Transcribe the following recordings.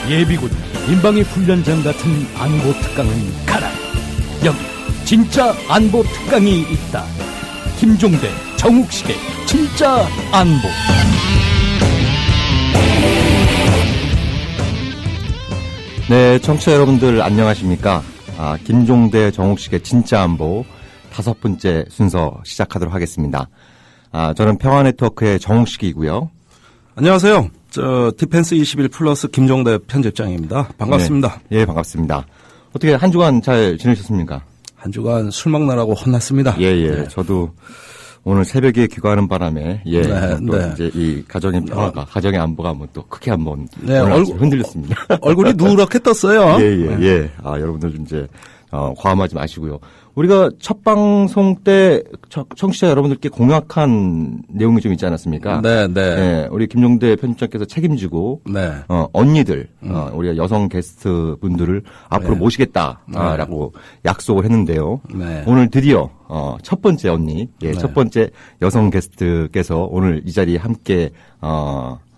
예비군, 민방위 훈련장 같은 안보 특강은 가라. 여기 진짜 안보 특강이 있다. 김종대, 정욱식의 진짜 안보. 네, 청취자 여러분들 안녕하십니까? 김종대, 정욱식의 진짜 안보 5번째 순서 시작하도록 하겠습니다. 저는 평화네트워크의 정욱식이고요. 안녕하세요. 디펜스 21 플러스 김종대 편집장입니다. 반갑습니다. 네, 예, 반갑습니다. 어떻게 한 주간 잘 지내셨습니까? 한 주간 술 먹느라고 혼났습니다. 예, 예. 네. 저도 오늘 새벽에 귀가하는 바람에, 예. 네, 또 네. 이제 이 가정의 평화가, 가정의 안보가 한번 또 크게 한번 네, 흔들렸습니다. 얼굴이 누렇게 떴어요. 예, 예, 예. 여러분들 좀 이제, 과음하지 마시고요. 우리가 첫 방송 때 청취자 여러분들께 공약한 내용이 좀 있지 않았습니까? 네, 네. 예, 우리 김종대 편집장께서 책임지고, 네. 언니들, 우리가 여성 게스트 분들을 앞으로 네. 모시겠다라고 약속을 했는데요. 네. 오늘 드디어, 첫 번째 언니, 예, 네. 첫 번째 여성 게스트께서 오늘 이 자리에 함께,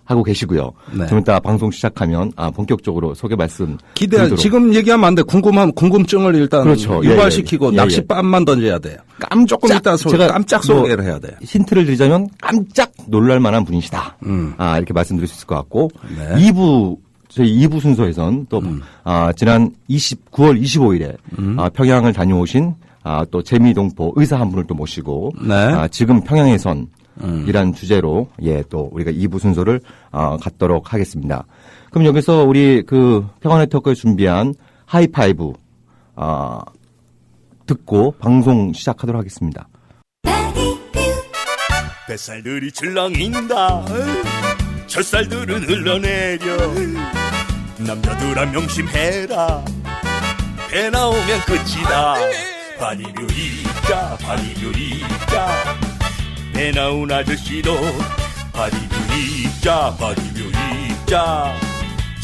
하고 계시고요. 네. 좀 이따 방송 시작하면 본격적으로 소개 말씀 기대할, 드리도록. 지금 얘기하면 안 돼. 궁금증을 일단 그렇죠. 유발시키고 예, 예. 낚싯밤만 던져야 돼요. 조금 이따 제가 깜짝 소개를 해야 돼요. 힌트를 드리자면 깜짝 놀랄 만한 분이시다. 이렇게 말씀드릴 수 있을 것 같고. 네. 2부, 저희 2부 순서에선 또, 지난 9월 25일에 평양을 다녀오신 또 재미동포 의사 한 분을 또 모시고. 네. 지금 평양에선 이란 주제로 예, 또 우리가 2부 순서를 갖도록 하겠습니다. 그럼 여기서 우리 평화네트워크에 준비한 하이파이브 듣고 방송 시작하도록 하겠습니다. 뱃살들이 출렁인다. 젖살들은 흘러내려. 남자들아 명심해라. 배 나오면 끝이다. 바디뷰 입자, 바디뷰 입자. 배 나온 아저씨도 바디뷰 입자, 바디뷰 입자.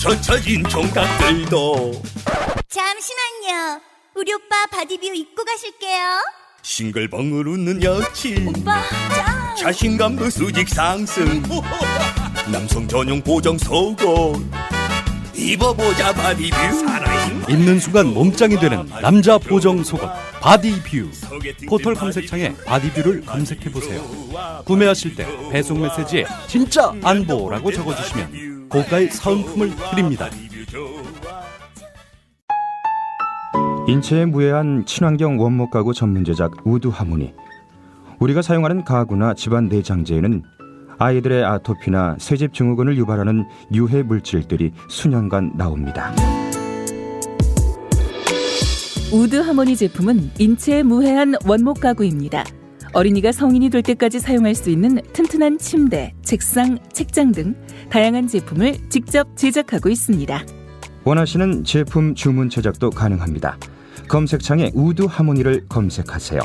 젖혀진 총각들도 잠시만요. 우리 오빠 바디뷰 입고 가실게요. 싱글벙글 웃는 여친. 오빠 짱. 자신감도 수직 상승. 남성 전용 보정 속옷 입어보자 바디뷰. 입는 순간 몸짱이 되는 남자 보정 속옷 바디뷰. 포털 검색창에 바디뷰를 검색해보세요. 구매하실 때 배송 메시지에 진짜 안보라고 적어주시면 고가의 사은품을 드립니다. 인체에 무해한 친환경 원목 가구 전문 제작 우드 하모니. 우리가 사용하는 가구나 집안 내장재에는 아이들의 아토피나 새집 증후군을 유발하는 유해 물질들이 수년간 나옵니다. 우드 하모니 제품은 인체에 무해한 원목 가구입니다. 어린이가 성인이 될 때까지 사용할 수 있는 튼튼한 침대, 책상, 책장 등 다양한 제품을 직접 제작하고 있습니다. 원하시는 제품 주문 제작도 가능합니다. 검색창에 우드 하모니를 검색하세요.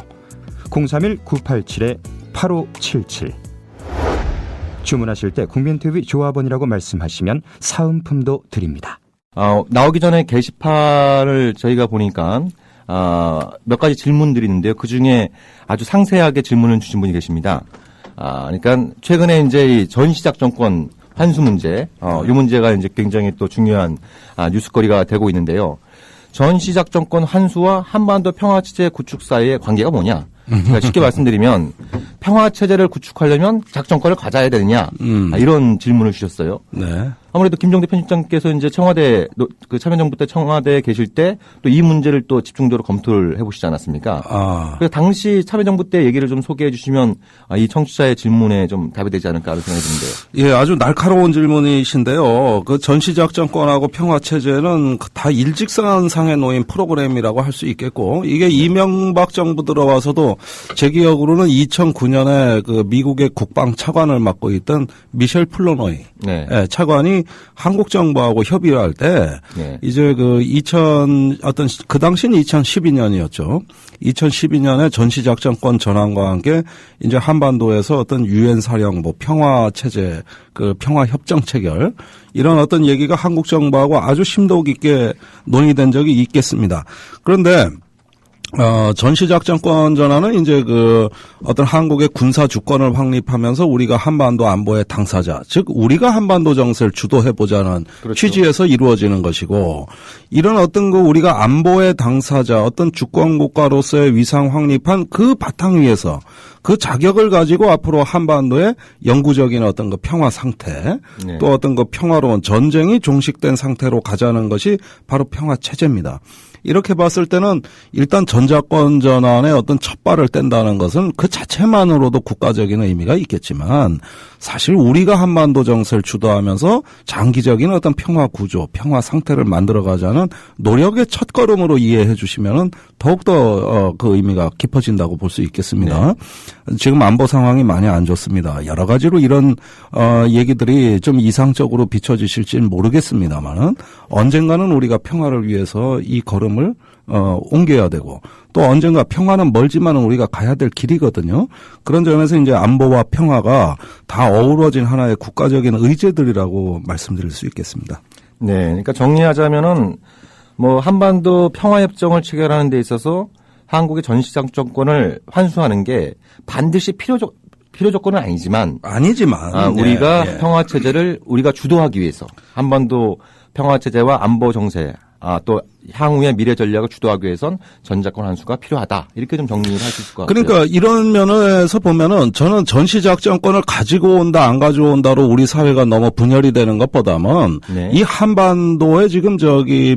031-987-8577. 주문하실 때 국민TV 조합원이라고 말씀하시면 사은품도 드립니다. 나오기 전에 게시판을 저희가 보니까 몇 가지 질문들이 있는데요. 그 중에 아주 상세하게 질문을 주신 분이 계십니다. 그러니까 최근에 이제 이 전시작 정권 환수 문제, 이 문제가 이제 굉장히 또 중요한 뉴스거리가 되고 있는데요. 전시작 정권 환수와 한반도 평화체제 구축 사이의 관계가 뭐냐? 그러니까 쉽게 말씀드리면 평화체제를 구축하려면 작정권을 가져야 되느냐? 이런 질문을 주셨어요. 네. 아무래도 김종대 편집장께서 이제 청와대, 참여정부 때 청와대에 계실 때 또 이 문제를 또 집중적으로 검토를 해보시지 않았습니까? 그래서 당시 참여정부 때 얘기를 좀 소개해 주시면 이 청취자의 질문에 좀 답이 되지 않을까 하는 생각이 드는데요. 예, 아주 날카로운 질문이신데요. 그 전시작전권하고 평화체제는 다 일직선상에 놓인 프로그램이라고 할 수 있겠고, 이게 이명박 정부 들어와서도 제 기억으로는 2009년에 그 미국의 국방 차관을 맡고 있던 미셸 플로노이 네. 예, 차관이 한국 정부하고 협의를 할 때 네. 이제 그 당시는 2012년이었죠. 2012년에 전시작전권 전환과 함께 이제 한반도에서 어떤 유엔 사령부 평화 체제, 그 평화 협정 체결 이런 어떤 얘기가 한국 정부하고 아주 심도 깊게 논의된 적이 있겠습니다. 그런데 전시작전권 전환은 이제 어떤 한국의 군사 주권을 확립하면서 우리가 한반도 안보의 당사자, 즉 우리가 한반도 정세를 주도해보자는 그렇죠. 취지에서 이루어지는 것이고, 이런 어떤 우리가 안보의 당사자, 어떤 주권 국가로서의 위상 확립한 그 바탕 위에서 그 자격을 가지고 앞으로 한반도의 영구적인 어떤 평화 상태, 네. 또 어떤 평화로운 전쟁이 종식된 상태로 가자는 것이 바로 평화 체제입니다. 이렇게 봤을 때는 일단 전자권 전환의 어떤 첫발을 뗀다는 것은 그 자체만으로도 국가적인 의미가 있겠지만, 사실 우리가 한반도 정세를 주도하면서 장기적인 어떤 평화 구조, 평화 상태를 만들어가자는 노력의 첫걸음으로 이해해 주시면은 더욱더 그 의미가 깊어진다고 볼 수 있겠습니다. 네. 지금 안보 상황이 많이 안 좋습니다. 여러 가지로 이런 얘기들이 좀 이상적으로 비춰지실지는 모르겠습니다만은, 언젠가는 우리가 평화를 위해서 이 걸음을 옮겨야 되고, 또 언젠가 평화는 멀지만은 우리가 가야 될 길이거든요. 그런 점에서 이제 안보와 평화가 다 어우러진 하나의 국가적인 의제들이라고 말씀드릴 수 있겠습니다. 네, 그러니까 정리하자면은 한반도 평화협정을 체결하는 데 있어서 한국의 전시작전권을 환수하는 게 반드시 필요 조건은 아니지만 우리가 네. 평화 체제를 우리가 주도하기 위해서 한반도 평화 체제와 안보 정세, 또 향후의 미래 전략을 주도하기 위해선 전자권 환수가 필요하다. 이렇게 좀 정리를 할 수 있을 것 같아요. 그러니까 이런 면에서 보면은 저는 전시작전권을 가지고 온다 안 가져온다로 우리 사회가 너무 분열이 되는 것보다는 네. 이 한반도에 지금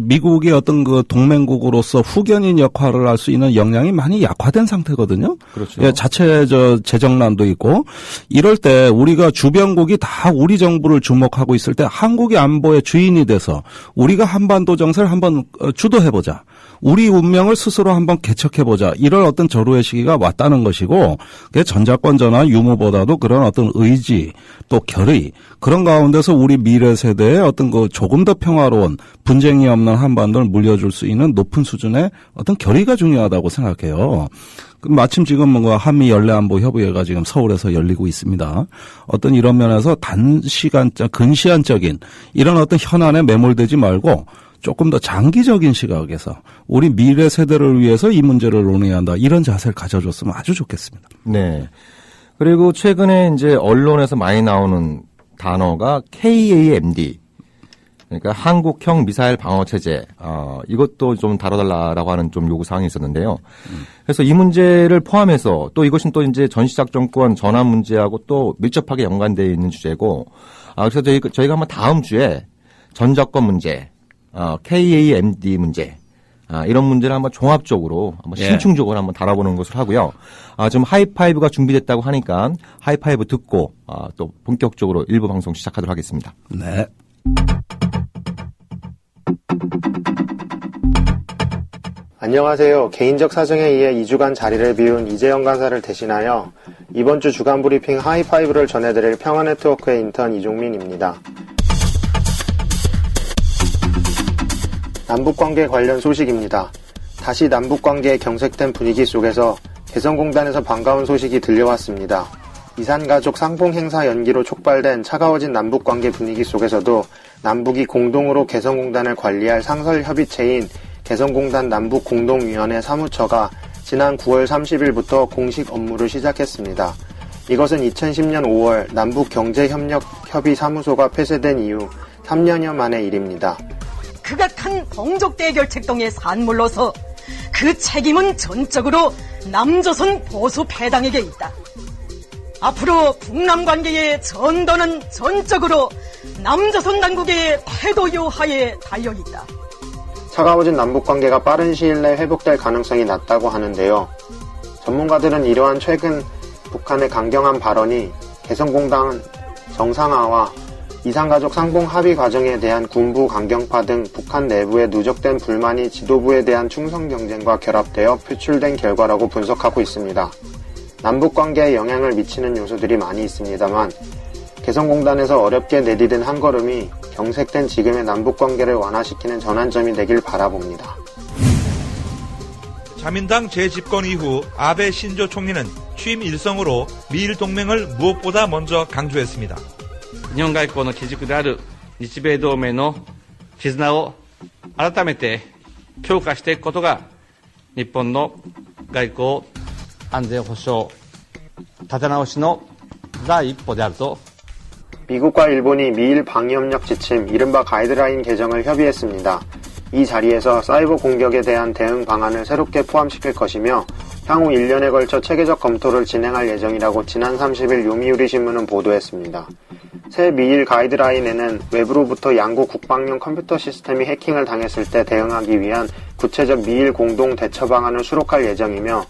미국의 어떤 동맹국으로서 후견인 역할을 할 수 있는 역량이 많이 약화된 상태거든요. 그렇죠. 예, 자체 재정난도 있고, 이럴 때 우리가 주변국이 다 우리 정부를 주목하고 있을 때 한국이 안보의 주인이 돼서 우리가 한반도 정세를 한번 주도해보자. 우리 운명을 스스로 한번 개척해보자. 이런 어떤 절호의 시기가 왔다는 것이고, 그게 전자권 전환 유무보다도 그런 어떤 의지, 또 결의, 그런 가운데서 우리 미래 세대의 어떤 조금 더 평화로운 분쟁이 없는 한반도를 물려줄 수 있는 높은 수준의 어떤 결의가 중요하다고 생각해요. 마침 지금 한미 연례안보 협의회가 지금 서울에서 열리고 있습니다. 어떤 이런 면에서 근시안적인 이런 어떤 현안에 매몰되지 말고 조금 더 장기적인 시각에서 우리 미래 세대를 위해서 이 문제를 논의해야 한다. 이런 자세를 가져줬으면 아주 좋겠습니다. 네. 그리고 최근에 이제 언론에서 많이 나오는 단어가 KAMD. 그러니까 한국형 미사일 방어 체제. 이것도 좀 다뤄달라고 하는 좀 요구 사항이 있었는데요. 그래서 이 문제를 포함해서 또 이것은 또 이제 전시작전권 전환 문제하고 또 밀접하게 연관되어 있는 주제고, 그래서 저희가 한번 다음 주에 전자권 문제, KAMD 문제, 이런 문제를 한번 종합적으로, 한번 신충적으로 한번 다뤄보는 것을 하고요. 지금 하이파이브가 준비됐다고 하니까 하이파이브 듣고, 또 본격적으로 일부 방송 시작하도록 하겠습니다. 네. 안녕하세요. 개인적 사정에 의해 2주간 자리를 비운 이재영 간사를 대신하여 이번 주 주간 브리핑 하이파이브를 전해드릴 평화네트워크의 인턴 이종민입니다. 남북관계 관련 소식입니다. 다시 남북관계의 경색된 분위기 속에서 개성공단에서 반가운 소식이 들려왔습니다. 이산가족 상봉 행사 연기로 촉발된 차가워진 남북관계 분위기 속에서도 남북이 공동으로 개성공단을 관리할 상설협의체인 개성공단 남북공동위원회 사무처가 지난 9월 30일부터 공식 업무를 시작했습니다. 이것은 2010년 5월 남북경제협력협의사무소가 폐쇄된 이후 3년여 만의 일입니다. 극악한 동족대결책동의 산물로서 그 책임은 전적으로 남조선 보수패당에게 있다. 앞으로 북남 관계의 전도는 전적으로 남조선 당국의 태도 요하에 달려있다. 차가워진 남북관계가 빠른 시일 내 회복될 가능성이 낮다고 하는데요. 전문가들은 이러한 최근 북한의 강경한 발언이 개성공단 정상화와 이산가족 상봉 합의 과정에 대한 군부 강경파 등 북한 내부의 누적된 불만이 지도부에 대한 충성 경쟁과 결합되어 표출된 결과라고 분석하고 있습니다. 남북관계에 영향을 미치는 요소들이 많이 있습니다만 개성공단에서 어렵게 내디딘 한 걸음이 경색된 지금의 남북관계를 완화시키는 전환점이 되길 바라봅니다. 자민당 재집권 이후 아베 신조 총리는 취임 일성으로 미일 동맹을 무엇보다 먼저 강조했습니다. 日本外交の基軸である日米同盟の絆を改めて強化していくことが日本の外交安全保障立て直しの第一歩であると 미국과 일본이 미일 방위협력 지침 이른바 가이드라인 개정을 협의했습니다. 이 자리에서 사이버 공격에 대한 대응 방안을 새롭게 포함시킬 것이며 향후 1년에 걸쳐 체계적 검토를 진행할 예정이라고 지난 30일 요미우리 신문은 보도했습니다. 새 미일 가이드라인에는 외부로부터 양국 국방용 컴퓨터 시스템이 해킹을 당했을 때 대응하기 위한 구체적 미일 공동 대처 방안을 수록할 예정이며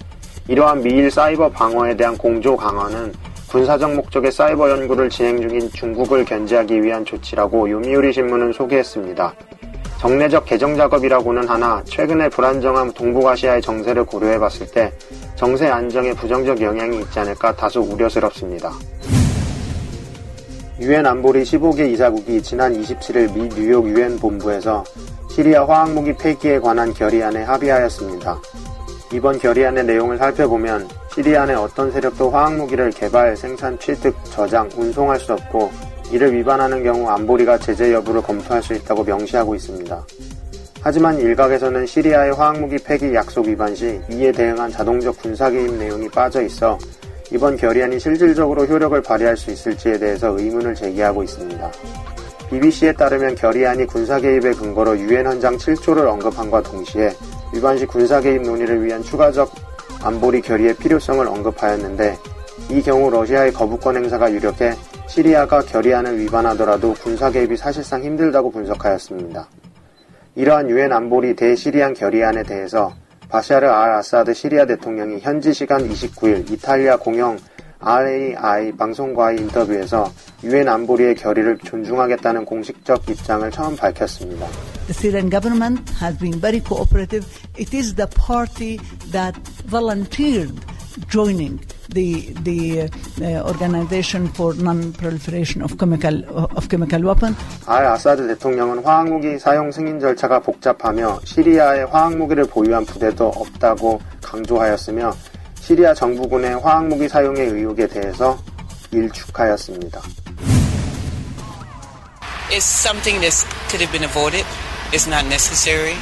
이러한 미일 사이버 방어에 대한 공조 강화는 군사적 목적의 사이버 연구를 진행 중인 중국을 견제하기 위한 조치라고 요미우리 신문은 소개했습니다. 정례적 개정 작업이라고는 하나 최근의 불안정한 동북아시아의 정세를 고려해봤을 때 정세 안정에 부정적 영향이 있지 않을까 다소 우려스럽습니다. 유엔 안보리 15개 이사국이 지난 27일 미 뉴욕 유엔 본부에서 시리아 화학무기 폐기에 관한 결의안에 합의하였습니다. 이번 결의안의 내용을 살펴보면 시리아 내 어떤 세력도 화학무기를 개발, 생산, 취득, 저장, 운송할 수 없고 이를 위반하는 경우 안보리가 제재 여부를 검토할 수 있다고 명시하고 있습니다. 하지만 일각에서는 시리아의 화학무기 폐기 약속 위반 시 이에 대응한 자동적 군사 개입 내용이 빠져 있어 이번 결의안이 실질적으로 효력을 발휘할 수 있을지에 대해서 의문을 제기하고 있습니다. BBC에 따르면 결의안이 군사 개입의 근거로 유엔 헌장 7조를 언급함과 동시에 위반 시 군사 개입 논의를 위한 추가적 안보리 결의의 필요성을 언급하였는데 이 경우 러시아의 거부권 행사가 유력해 시리아가 결의안을 위반하더라도 군사 개입이 사실상 힘들다고 분석하였습니다. 이러한 유엔 안보리 대시리안 결의안에 대해서 바샤르 알 아사드 시리아 대통령이 현지 시간 29일 이탈리아 공영 RAI 방송과의 인터뷰에서 유엔 안보리의 결의를 존중하겠다는 공식적 입장을 처음 밝혔습니다. The Syrian government has been very cooperative. It is the party that volunteered joining the Organization for Non-Proliferation of Chemical Weapons. 알 아사드 대통령은 화학무기 사용 승인 절차가 복잡하며 시리아에 화학무기를 보유한 부대도 없다고 강조하였으며 시리아 정부군의 화학무기 사용의 의혹에 대해서 일축하였습니다. It's something that could have been avoided. It's not necessary.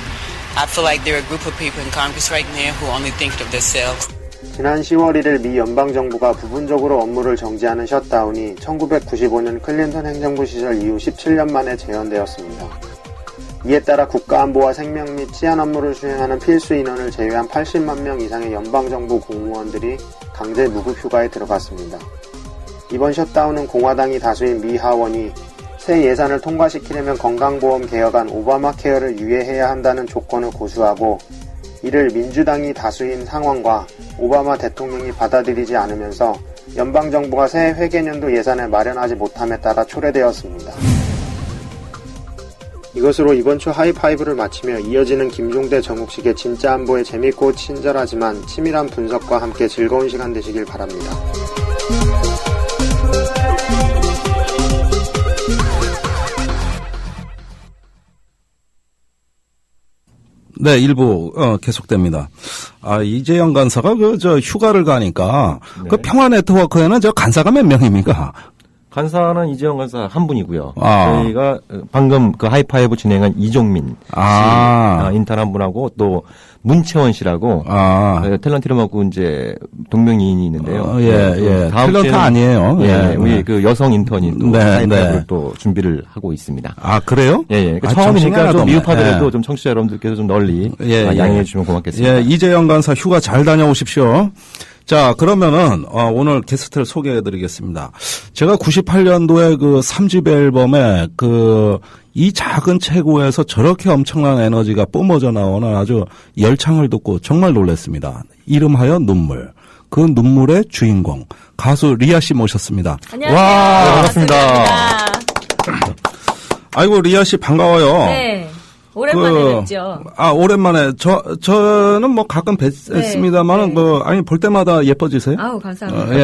I feel like there are a group of people in Congress right now who only think of themselves. 지난 10월 1일 미 연방정부가 부분적으로 업무를 정지하는 셧다운이 1995년 클린턴 행정부 시절 이후 17년 만에 재현되었습니다. 이에 따라 국가안보와 생명 및 치안 업무를 수행하는 필수 인원을 제외한 80만 명 이상의 연방정부 공무원들이 강제 무급 휴가에 들어갔습니다. 이번 셧다운은 공화당이 다수인 미 하원이 새 예산을 통과시키려면 건강보험 개혁안 오바마 케어를 유예해야 한다는 조건을 고수하고 이를 민주당이 다수인 상원과 오바마 대통령이 받아들이지 않으면서 연방정부가 새 회계년도 예산을 마련하지 못함에 따라 초래되었습니다. 이것으로 이번 주 하이파이브를 마치며 이어지는 김종대 정욱식의 진짜 안보의 재밌고 친절하지만 치밀한 분석과 함께 즐거운 시간 되시길 바랍니다. 네, 일부 계속됩니다. 이재영 간사가 휴가를 가니까 네. 그 평화네트워크에는 간사가 몇 명입니까? 간사는 이재영 간사 한 분이고요. 저희가 방금 그 하이파이브 진행한 이종민 씨 인턴 한 분하고 또 문채원 씨라고 탤런트룸하고 이제 동명이인이 있는데요. 탤런트 아니에요. 우리 그 여성 인턴이 또 하이파이브를 또 준비를 하고 있습니다. 아, 그래요? 처음이니까 좀 미흡하더라도 좀 청취자 여러분들께서 좀 널리 양해해 주시면 고맙겠습니다. 이재영 간사 휴가 잘 다녀오십시오. 자, 그러면은, 오늘 게스트를 소개해드리겠습니다. 제가 98년도에 그 3집 앨범에 이 작은 체구에서 저렇게 엄청난 에너지가 뿜어져 나오는 아주 열창을 듣고 정말 놀랐습니다. 이름하여 눈물. 그 눈물의 주인공. 가수 리아 씨 모셨습니다. 안녕하세요. 와, 반갑습니다. 아이고, 리아 씨 반가워요. 네. 오랜만에 뵙죠. 오랜만에. 저는 뭐 가끔 뵀습니다만은, 볼 때마다 예뻐지세요? 아우, 감사합니다.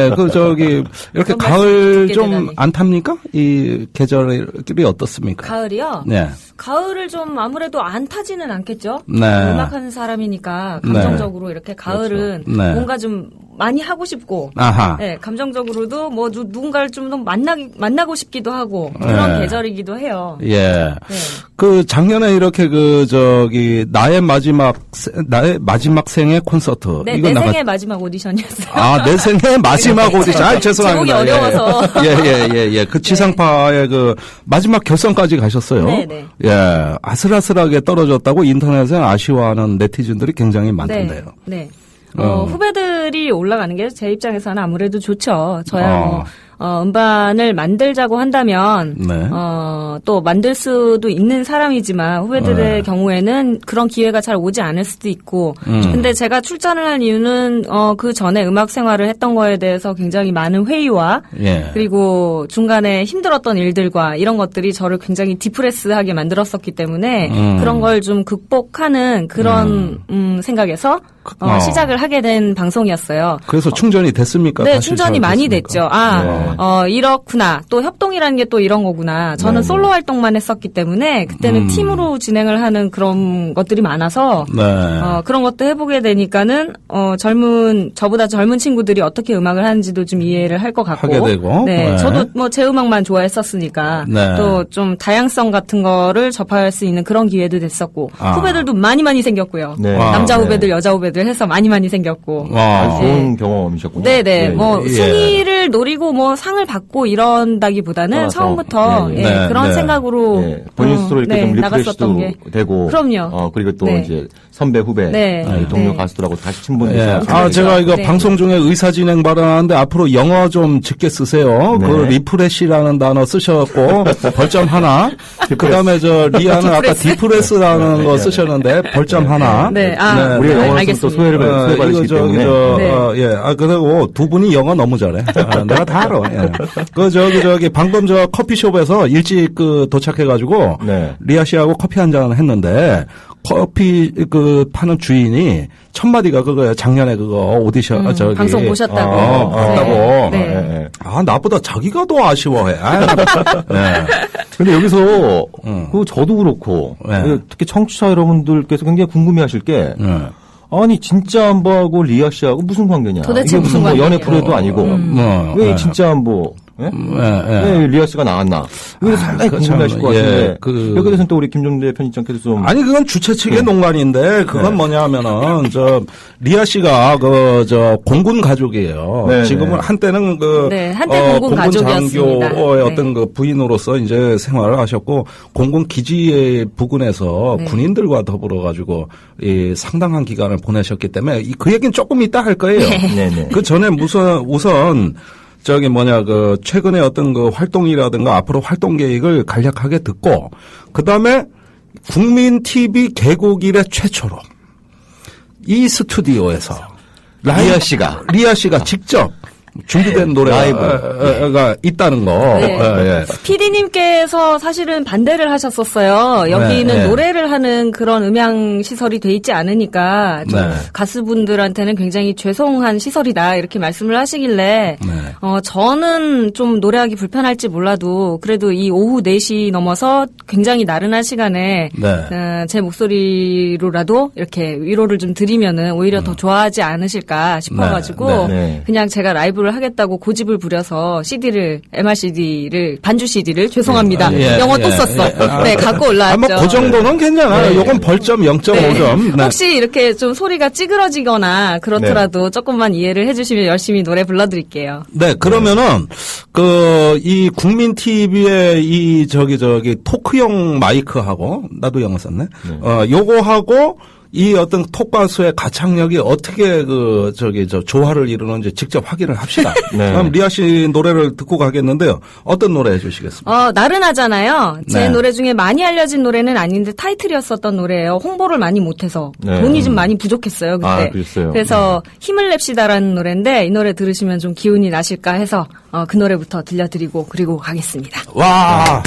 이렇게 가을 좀 안 탑니까? 이 계절이 어떻습니까? 가을이요? 네. 가을을 좀 아무래도 안 타지는 않겠죠? 네. 음악하는 사람이니까 감정적으로 이렇게 가을은 그렇죠. 네. 뭔가 좀 많이 하고 싶고, 아하. 네, 감정적으로도 뭐 누군가를 좀 더 만나고 싶기도 하고 그런 네. 계절이기도 해요. 예. 네. 그 작년에 이렇게 나의 마지막 생애 콘서트. 네, 이거 내 생애 마지막 오디션이었어요. 아, 내 생애 마지막 오디션. 아, 죄송합니다. 제목이 어려워서. 예. 그 지상파의 그 마지막 결선까지 가셨어요. 네네. 예. 아슬아슬하게 떨어졌다고 인터넷에 아쉬워하는 네티즌들이 굉장히 많던데요. 네. 후배들이 올라가는 게 제 입장에서는 아무래도 좋죠. 저야 음반을 만들자고 한다면, 네. 또 만들 수도 있는 사람이지만 후배들의 경우에는 그런 기회가 잘 오지 않을 수도 있고, 근데 제가 출전을 한 이유는, 그 전에 음악 생활을 했던 거에 대해서 굉장히 많은 회의와, 그리고 중간에 힘들었던 일들과 이런 것들이 저를 굉장히 디프레스하게 만들었었기 때문에 그런 걸 좀 극복하는 그런, 생각에서 시작을 하게 된 방송이었어요. 그래서 충전이 됐습니까? 네, 다시 충전이 잘 많이 됐습니까? 됐죠. 이렇구나. 또 협동이라는 게 또 이런 거구나. 저는 솔로 활동만 했었기 때문에 그때는 팀으로 진행을 하는 그런 것들이 많아서 그런 것도 해보게 되니까는 저보다 젊은 친구들이 어떻게 음악을 하는지도 좀 이해를 할 것 같고. 하게 되고. 네, 저도 뭐 제 음악만 좋아했었으니까 또 좀 다양성 같은 거를 접할 수 있는 그런 기회도 됐었고 후배들도 많이 생겼고요. 남자 후배들, 여자 후배들 해서 많이 생겼고. 좋은 경험이셨군요. 네네. 순위를 노리고 뭐 상을 받고 이런다기보다는 처음부터 그런 생각으로 본인 스스로 이렇게 좀 나갔었던 리프레시도 게 되고. 그럼요. 그리고 또 이제 선배 후배 동료 가수들하고 다시 친분이 제가 이거 방송 중에 의사 진행 발언하는데 앞으로 영어 좀 짙게 쓰세요. 그 리프레시라는 단어 쓰셨고 벌점 하나. 그다음에 리아는 아까 디프레스라는 거 쓰셨는데 벌점 하나. 우리가 영어로 또 소외를 받으시기 때문에. 그리고 두 분이 영어 너무 잘해. 내가 다 알아. 방금 커피숍에서 일찍 도착해가지고 리아 씨하고 커피 한잔 했는데 커피 파는 주인이 첫 마디가 그거예요. 작년에 그거 오디션 방송 보셨다고. 봤다고. 나보다 자기가 더 아쉬워해. 근데 여기서 저도 그렇고 특히 청취자 여러분들께서 굉장히 궁금해하실 게 아니 진짜 안보하고 리아 씨하고 무슨 관계냐? 도대체 이게 무슨 연애 프로도 아니고 왜 진짜 안보? 왜 리아 씨가 나왔나? 이거 상당히 궁금해하실 것 같은데 여기 대해서는 또 우리 김종대 편집장께서 좀 아니 그건 주최 측의 농간인데 그건 뭐냐면은 리아 씨가 공군 가족이에요. 지금은 한때는 한때 공군 가족이었습니다. 장교의 어떤 그 부인으로서 이제 생활을 하셨고 공군 기지의 부근에서 군인들과 더불어 가지고 상당한 기간을 보내셨기 때문에 그 얘기는 조금 이따 할 거예요. 그 전에 우선 최근에 어떤 그 활동이라든가 앞으로 활동 계획을 간략하게 듣고, 그 다음에 국민 TV 개국 이래 최초로 이 스튜디오에서 리아 씨가 직접 준비된 노래가 있다는 거. PD님께서 사실은 반대를 하셨었어요. 여기는 노래를 하는 그런 음향 시설이 돼 있지 않으니까 가수분들한테는 굉장히 죄송한 시설이다 이렇게 말씀을 하시길래 저는 좀 노래하기 불편할지 몰라도 그래도 이 오후 4시 넘어서 굉장히 나른한 시간에 제 목소리로라도 이렇게 위로를 좀 드리면은 오히려 더 좋아하지 않으실까 싶어가지고 그냥 제가 라이브를 하겠다고 고집을 부려서 MRCD를 반주 CD를 죄송합니다. 영어 또 썼어. 갖고 올라왔죠. 그 정도는 괜찮아요. 요건 벌점 0.5점. 혹시 이렇게 좀 소리가 찌그러지거나 그렇더라도 조금만 이해를 해주시면 열심히 노래 불러드릴게요. 그러면은 이 국민 TV의 이 토크용 마이크하고 나도 영어 썼네. 요거하고 이 어떤 톡가수의 가창력이 어떻게 조화를 이루는지 직접 확인을 합시다. 그럼 리아 씨 노래를 듣고 가겠는데요. 어떤 노래 해주시겠습니까? 나른하잖아요. 제 노래 중에 많이 알려진 노래는 아닌데 타이틀이었었던 노래예요. 홍보를 많이 못해서 돈이 좀 많이 부족했어요 그때. 그래서 힘을 냅시다라는 노래인데 이 노래 들으시면 좀 기운이 나실까 해서 그 노래부터 들려드리고 그리고 가겠습니다. 와.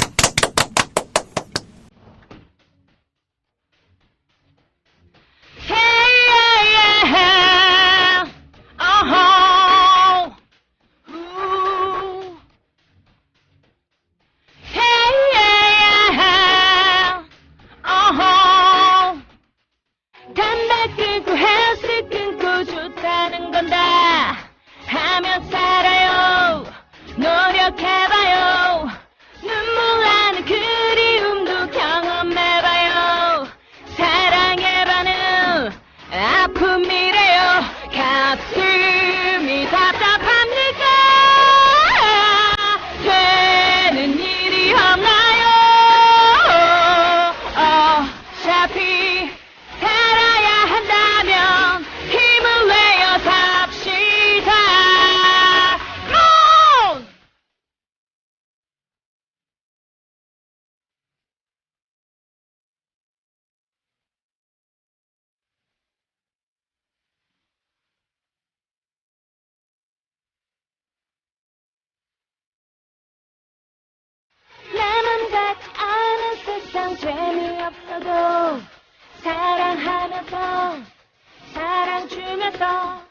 담배 끊고 헬스 끊고 좋다는 건다. 있어.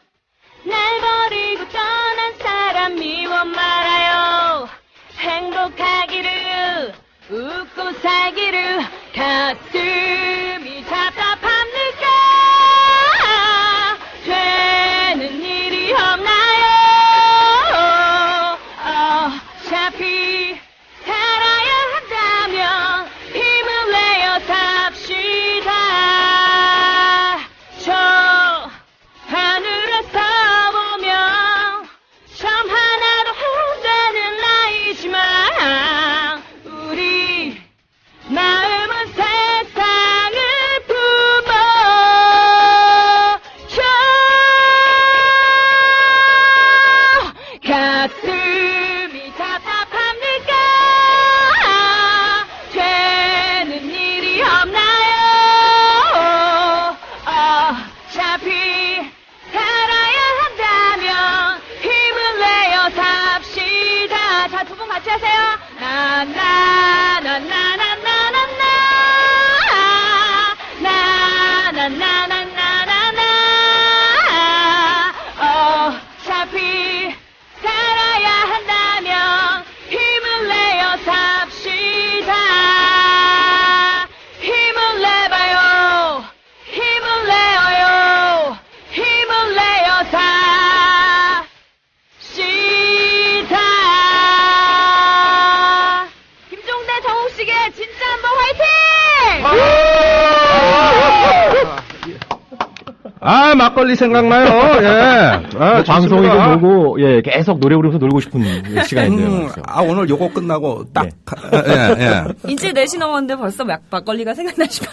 날 버리고 떠난 사람 미워 말아요. 행복하기를 웃고 살기를 가슴이 답답합니까? 되는 일이 없나요? 어차피 살아야 한다면 힘을 내어 삽시다. 저 하늘에서 보면 점 하나도 안 되는 나이지만 우리 마음은 세상을 품어줘. 가슴이 답답합니까? 되는 일이 없나요? 어차피 살아야 한다면 힘을 내어 삽시다. 자, 두 분 같이 하세요. 어차피 살아야 한다면 힘을 내어 삽시다. 힘을 내봐요. 힘을 내어요. 힘을 내어 삽시다. 김종대 정욱식의 진짜 한번 화이팅! 아, 막걸리 생각나요. 예. 아, 방송이고 뭐고, 예, 계속 노래 부르면서 놀고 싶은 시간인데요. 오늘 요거 끝나고 딱, 이제 4시 넘었는데 벌써 막걸리가 생각나시면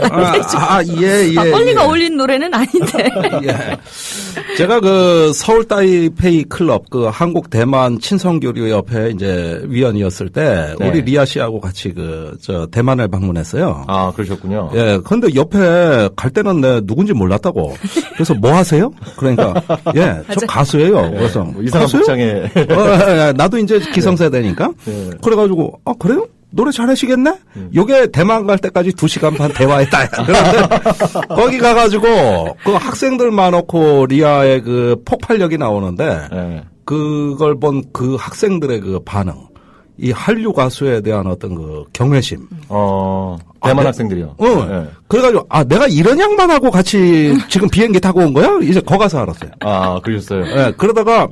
예. 막걸리가 어울리는 노래는 아닌데. 예. 제가 그 서울 타이페이 클럽, 그 한국 대만 친선교류 협회 이제 위원이었을 때, 네. 우리 리아 씨하고 같이 대만을 방문했어요. 아, 그러셨군요. 예. 근데 옆에 갈 때는 내 누군지 몰랐다고. 그래서 뭐 하세요? 그러니까, 예, 저 가수예요. 그래서. 이상한 가수요? 복장에. 나도 이제 기성세대니까. 네. 그래가지고, 그래요? 노래 잘하시겠네? 요게 대만 갈 때까지 2시간 반 대화했다. 그런데 거기 가가지고 그 학생들만 놓고 리아의 그 폭발력이 나오는데 그걸 본 그 학생들의 그 반응. 이 한류 가수에 대한 어떤 그 경외심. 대만 학생들이요. 네. 그래가지고, 내가 이런 양반하고 같이 지금 비행기 타고 온 거야? 이제 거 가서 알았어요. 아, 그러셨어요? 네, 그러다가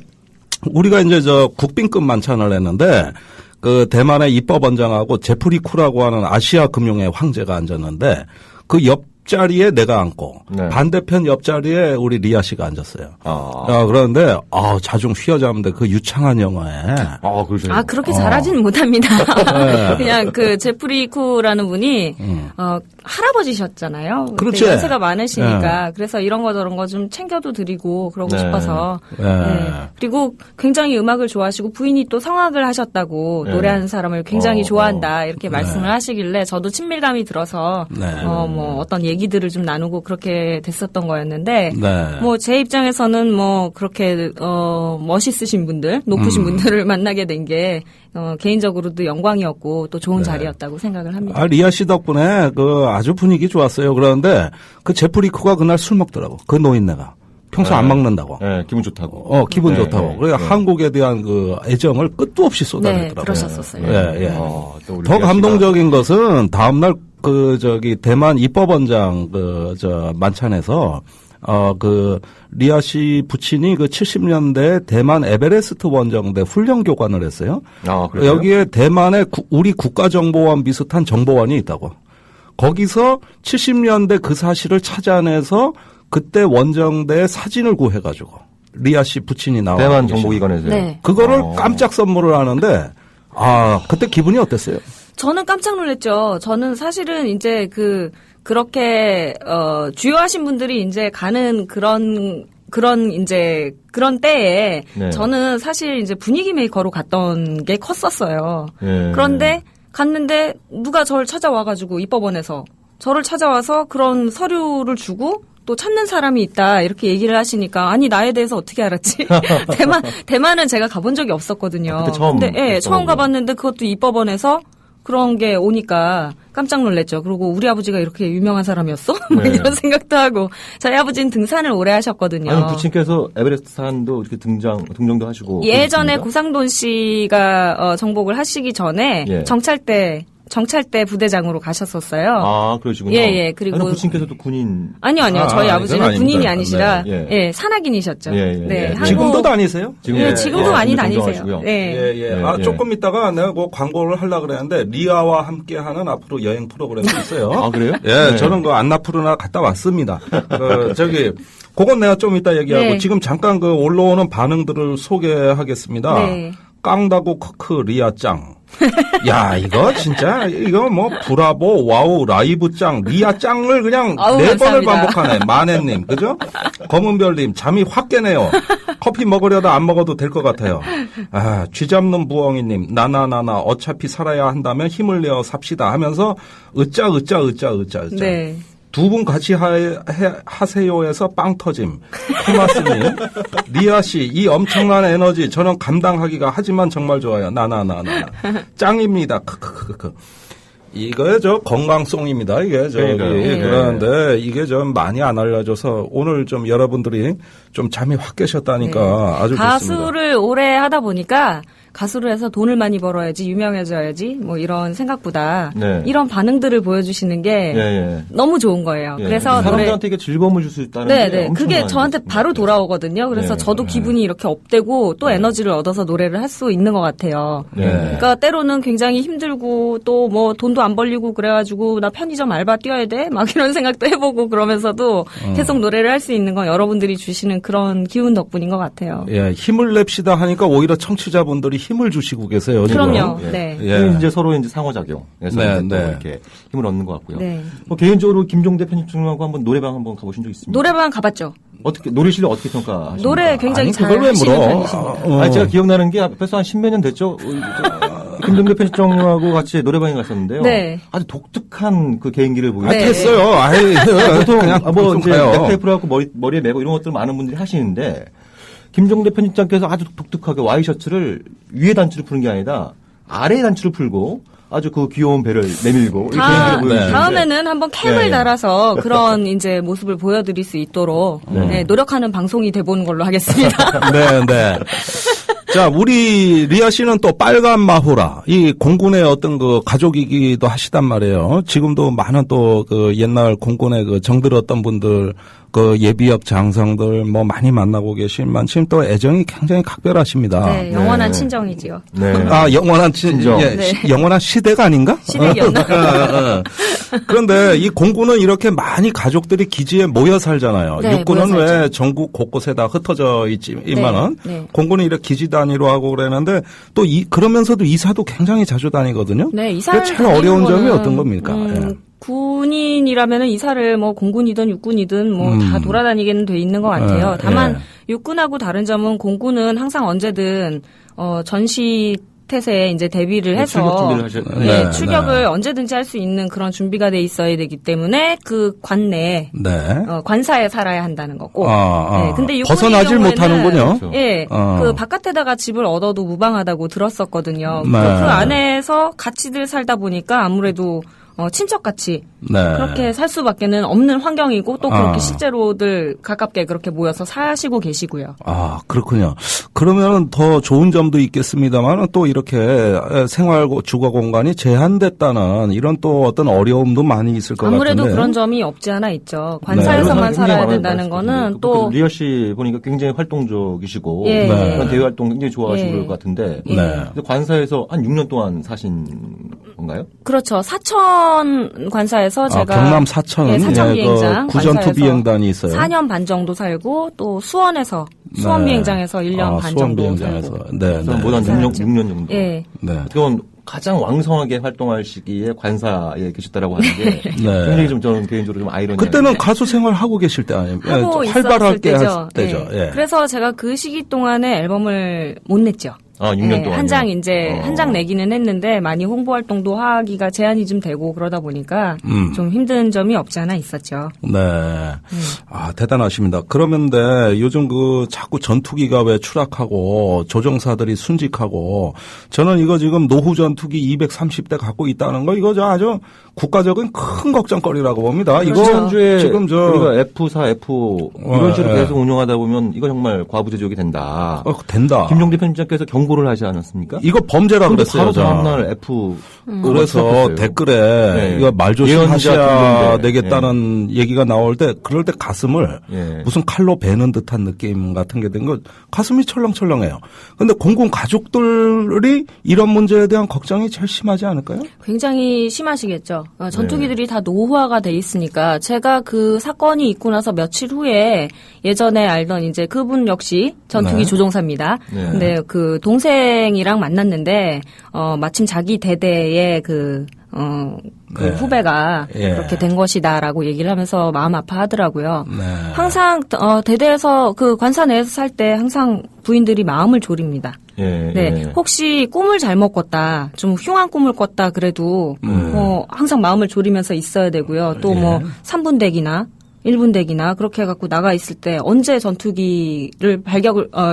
우리가 이제 국빈급 만찬을 했는데 그 대만의 입법원장하고 제프리 쿠라고 하는 아시아 금융의 황제가 앉았는데 그 옆자리에 내가 앉고 반대편 옆자리에 우리 리아 씨가 앉았어요. 그런데 자중 휘어잡는데 그 유창한 영화에 그렇게 잘하지는 못합니다. 그냥 그 제프리 쿠라는 분이 할아버지셨잖아요. 그렇죠. 연세가 많으시니까 그래서 이런 거 저런 거 좀 챙겨도 드리고 그러고 싶어서. 그리고 굉장히 음악을 좋아하시고 부인이 또 성악을 하셨다고 노래하는 사람을 굉장히 좋아한다 이렇게 말씀을 하시길래 저도 친밀감이 들어서 뭐 어떤 얘기들을 좀 나누고 그렇게 됐었던 거였는데 뭐 제 입장에서는 뭐 그렇게 멋있으신 분들, 높으신 분들을 만나게 된 게 개인적으로도 영광이었고 또 좋은 자리였다고 생각을 합니다. 리아 씨 덕분에 아주 분위기 좋았어요. 그런데 그 제프리 쿠가 그날 술 먹더라고. 그 노인네가. 평소 안 먹는다고. 네, 기분 좋다고. 기분 좋다고. 그래 한국에 대한 그 애정을 끝도 없이 쏟아냈더라고요. 네, 그러셨었어요. 더 감동적인 것은 다음날 대만 입법원장 만찬에서 리아 씨 부친이 70년대 대만 에베레스트 원정대 훈련 교관을 했어요. 여기에 대만의 우리 국가정보원 비슷한 정보원이 있다고. 거기서 70년대 그 사실을 찾아내서 그때 원정대의 사진을 구해가지고 리아 씨 부친이 나와. 대만 정보기관에서요. 네. 그거를 깜짝 선물을 하는데 그때 기분이 어땠어요? 저는 깜짝 놀랐죠. 저는 사실은 이제 그렇게 주요하신 분들이 이제 가는 그런 때에 저는 사실 이제 분위기 메이커로 갔던 게 컸었어요. 그런데 갔는데 누가 저를 찾아와가지고 입법원에서 저를 찾아와서 그런 서류를 주고 또 찾는 사람이 있다 이렇게 얘기를 하시니까 아니 나에 대해서 어떻게 알았지? 대만은 제가 가본 적이 없었거든요. 그때 처음. 근데 처음 가봤는데 그것도 입법원에서 그런 게 오니까 깜짝 놀랐죠. 그리고 우리 아버지가 이렇게 유명한 사람이었어? 막 네. 이런 생각도 하고. 저희 아버지는 등산을 오래 하셨거든요. 아니, 부친께서 에베레스트 산도 이렇게 등정도 하시고. 예전에 그러셨습니까? 고상돈 씨가 정복을 하시기 전에 예. 정찰대 부대장으로 가셨었어요. 아, 그러시군요. 예. 그리고 아니, 부친께서도 군인. 아니요. 저희 아버지는 군인이 아니시라 네. 예, 산악인이셨죠. 네. 지금도 다니세요? 지금도 많이 다니세요. 예. 조금 있다가 내가 그 광고를 하려고 그랬는데 리아와 함께하는 앞으로 여행 프로그램이 있어요. 아, 그래요? 예, 네. 저는 그 안나푸르나 갔다 왔습니다. 그건 내가 좀 이따 얘기하고 네. 지금 잠깐 그 올라오는 반응들을 소개하겠습니다. 네. 깡다구 크크 리아 짱. 야, 이거 진짜 이거 뭐 브라보 와우 라이브 짱 리아 짱을 그냥 아우, 4번을 감사합니다. 반복하네. 마네님, 그죠? 검은별님 잠이 확 깨네요. 커피 먹으려다 안 먹어도 될 것 같아요. 아, 쥐 잡는 부엉이님 나나나나 어차피 살아야 한다면 힘을 내어 삽시다 하면서 으짜. 네. 두 분 같이 하세요에서 빵 터짐. 토마스님, 리아 씨, 이 엄청난 에너지 저는 감당하기가 하지만 정말 좋아요. 나나나나. 짱입니다. 크크크크. 이거에 건강송입니다. 이게 그런데 이게 좀 많이 안 알려져서 오늘 좀 여러분들이 좀 잠이 확 깨셨다니까 아주 좋습니다. 가수를 오래 하다 보니까 가수를 해서 돈을 많이 벌어야지 유명해져야지 뭐 이런 생각보다 네. 이런 반응들을 보여주시는 게 너무 좋은 거예요. 그래서 사람들한테 이게 즐거움을 줄 수 있다는 게 그게 저한테 바로 돌아오거든요. 그래서 저도 기분이 이렇게 업되고 또 에너지를 얻어서 노래를 할 수 있는 것 같아요. 그러니까 때로는 굉장히 힘들고 또 뭐 돈도 안 벌리고 그래가지고 나 편의점 알바 뛰어야 돼? 막 이런 생각도 해보고 그러면서도 계속 노래를 할 수 있는 건 여러분들이 주시는 그런 기운 덕분인 것 같아요. 예, 힘을 냅시다 하니까 오히려 청취자분들이 힘을 주시고 계세요. 그럼요. 지금. 네. 이제 서로 이제 상호작용에서 또 이렇게 힘을 얻는 것 같고요. 네. 개인적으로 김종대 편집장님하고 한번 노래방 한번 가보신 적 있습니까? 노래방 가봤죠. 어떻게 노래 실력 어떻게 평가하십니까? 노래 굉장히 잘 하시는 편이십니다. 아니, 제가 기억나는 게 벌써 한 10몇 년 됐죠. 김종대 편집장님하고 같이 노래방에 갔었는데요. 네. 아주 독특한 그 개인기를 보여주셨어요. 됐어요. 보통 그냥 뭐 이제 가요. 넥타이프를 하고 머리에 메고 이런 것들 많은 분들이 하시는데 김종대 편집장께서 아주 독특하게 와이셔츠를 위에 단추를 푸는 게 아니라 아래 단추를 풀고 아주 그 귀여운 배를 내밀고 이 개인기를 보여주시는데 다음에는 한번 캠을 달아서 그런 이제 모습을 보여드릴 수 있도록 노력하는 방송이 돼보는 걸로 하겠습니다. 네. 자, 우리 리아 씨는 또 빨간 마호라, 이 공군의 어떤 그 가족이기도 하시단 말이에요. 지금도 많은 또 그 옛날 공군의 그 정들었던 분들, 그 예비역 장성들 뭐 많이 만나고 계시지만 지금 또 애정이 굉장히 각별하십니다. 네, 영원한 친정이지요. 네. 아, 영원한 친정. 예, 네. 영원한 시대가 아닌가? 시댁이었나? 그런데 이 공군은 이렇게 많이 가족들이 기지에 모여 살잖아요. 네, 육군은 모여 살죠. 왜 전국 곳곳에 다 흩어져 있지만은 네. 공군은 이렇게 기지 단위로 하고 그러는데 또 그러면서도 이사도 굉장히 자주 다니거든요. 네, 이사를 그게 제일 어려운 다니는 점이 거는, 어떤 겁니까? 예. 군인이라면은 이사를 뭐 공군이든 육군이든 뭐 다 돌아다니게는 돼 있는 것 같아요. 다만 육군하고 다른 점은 공군은 항상 언제든 전시 태세에 이제 대비를 해서 출격을 언제든지 할 수 있는 그런 준비가 돼 있어야 되기 때문에 그 관내에 관사에 살아야 한다는 거고. 네, 근데 벗어나질 못하는군요. 예, 그 바깥에다가 집을 얻어도 무방하다고 들었었거든요. 네. 그 안에서 같이들 살다 보니까 아무래도 친척같이 그렇게 살 수밖에는 없는 환경이고 또 그렇게 실제로들 가깝게 그렇게 모여서 사시고 계시고요. 아, 그렇군요. 그러면 더 좋은 점도 있겠습니다만 또 이렇게 생활 주거 공간이 제한됐다는 이런 또 어떤 어려움도 많이 있을 것 같은데. 아무래도 그런 점이 없지 않아 있죠. 관사에서만 살아야 된다는 거는 또 리아 씨 보니까 굉장히 활동적이시고 그런 대외 활동 굉장히 좋아하시는 것 같은데 근데 관사에서 한 6년 동안 사신 건가요? 그렇죠. 사천 관사에서 제가 경남 사천 사천 비행장 구전투 비행단이 있어요. 4년 반 정도 살고 또 수원에서 수원 비행장에서 1년 반 수원 정도 비행장에서. 살고. 모두 한 6년 정도. 예. 그건 가장 왕성하게 활동할 시기에 관사에 계셨다라고 하는데 굉장히 좀 저는 개인적으로 좀 아이러니해요. 그때는 가수 생활 하고 계실 때 아니에요? 하고 활발할 있었을 때죠. 때죠. 예. 그래서 제가 그 시기 동안에 앨범을 못 냈죠. 6년 동안. 한 장 이제 한 장 내기는 했는데 많이 홍보 활동도 하기가 제한이 좀 되고 그러다 보니까 좀 힘든 점이 없지 않아 있었죠. 네. 아, 대단하십니다. 그러면데 요즘 그 자꾸 전투기가 왜 추락하고 조종사들이 순직하고 저는 이거 지금 노후 전투기 230대 갖고 있다는 거 이거 아주 국가적인 큰 걱정거리라고 봅니다. 이거 지난주에 지금 우리가 F4, F 이런 식으로 계속 운영하다 보면 이거 정말 과부제족이 된다. 된다. 김종대 편집장께서 경고를 하지 않았습니까? 이거 범죄라 그랬어요. 바로 다음날 F 그래서 댓글에 이거 말 조심하셔야 되겠다는 얘기가 나올 때 그럴 때 가슴을 무슨 칼로 베는 듯한 느낌 같은 게 된 거 가슴이 철렁철렁해요. 그런데 공군 가족들이 이런 문제에 대한 걱정이 제일 심하지 않을까요? 굉장히 심하시겠죠. 전투기들이 다 노후화가 돼 있으니까 제가 그 사건이 있고 나서 며칠 후에 예전에 알던 이제 그분 역시 전투기 조종사입니다. 근데 그 동생이랑 만났는데 마침 자기 대대의 그 후배가 그렇게 된 것이다라고 얘기를 하면서 마음 아파하더라고요. 항상 대대에서 그 관사 내에서 살 때 항상 부인들이 마음을 졸입니다. 혹시 꿈을 잘못 꿨다, 좀 흉한 꿈을 꿨다 그래도 항상 마음을 졸이면서 있어야 되고요. 또 뭐 3분 대기나 1분 대기나 그렇게 해갖고 나가 있을 때 언제 전투기를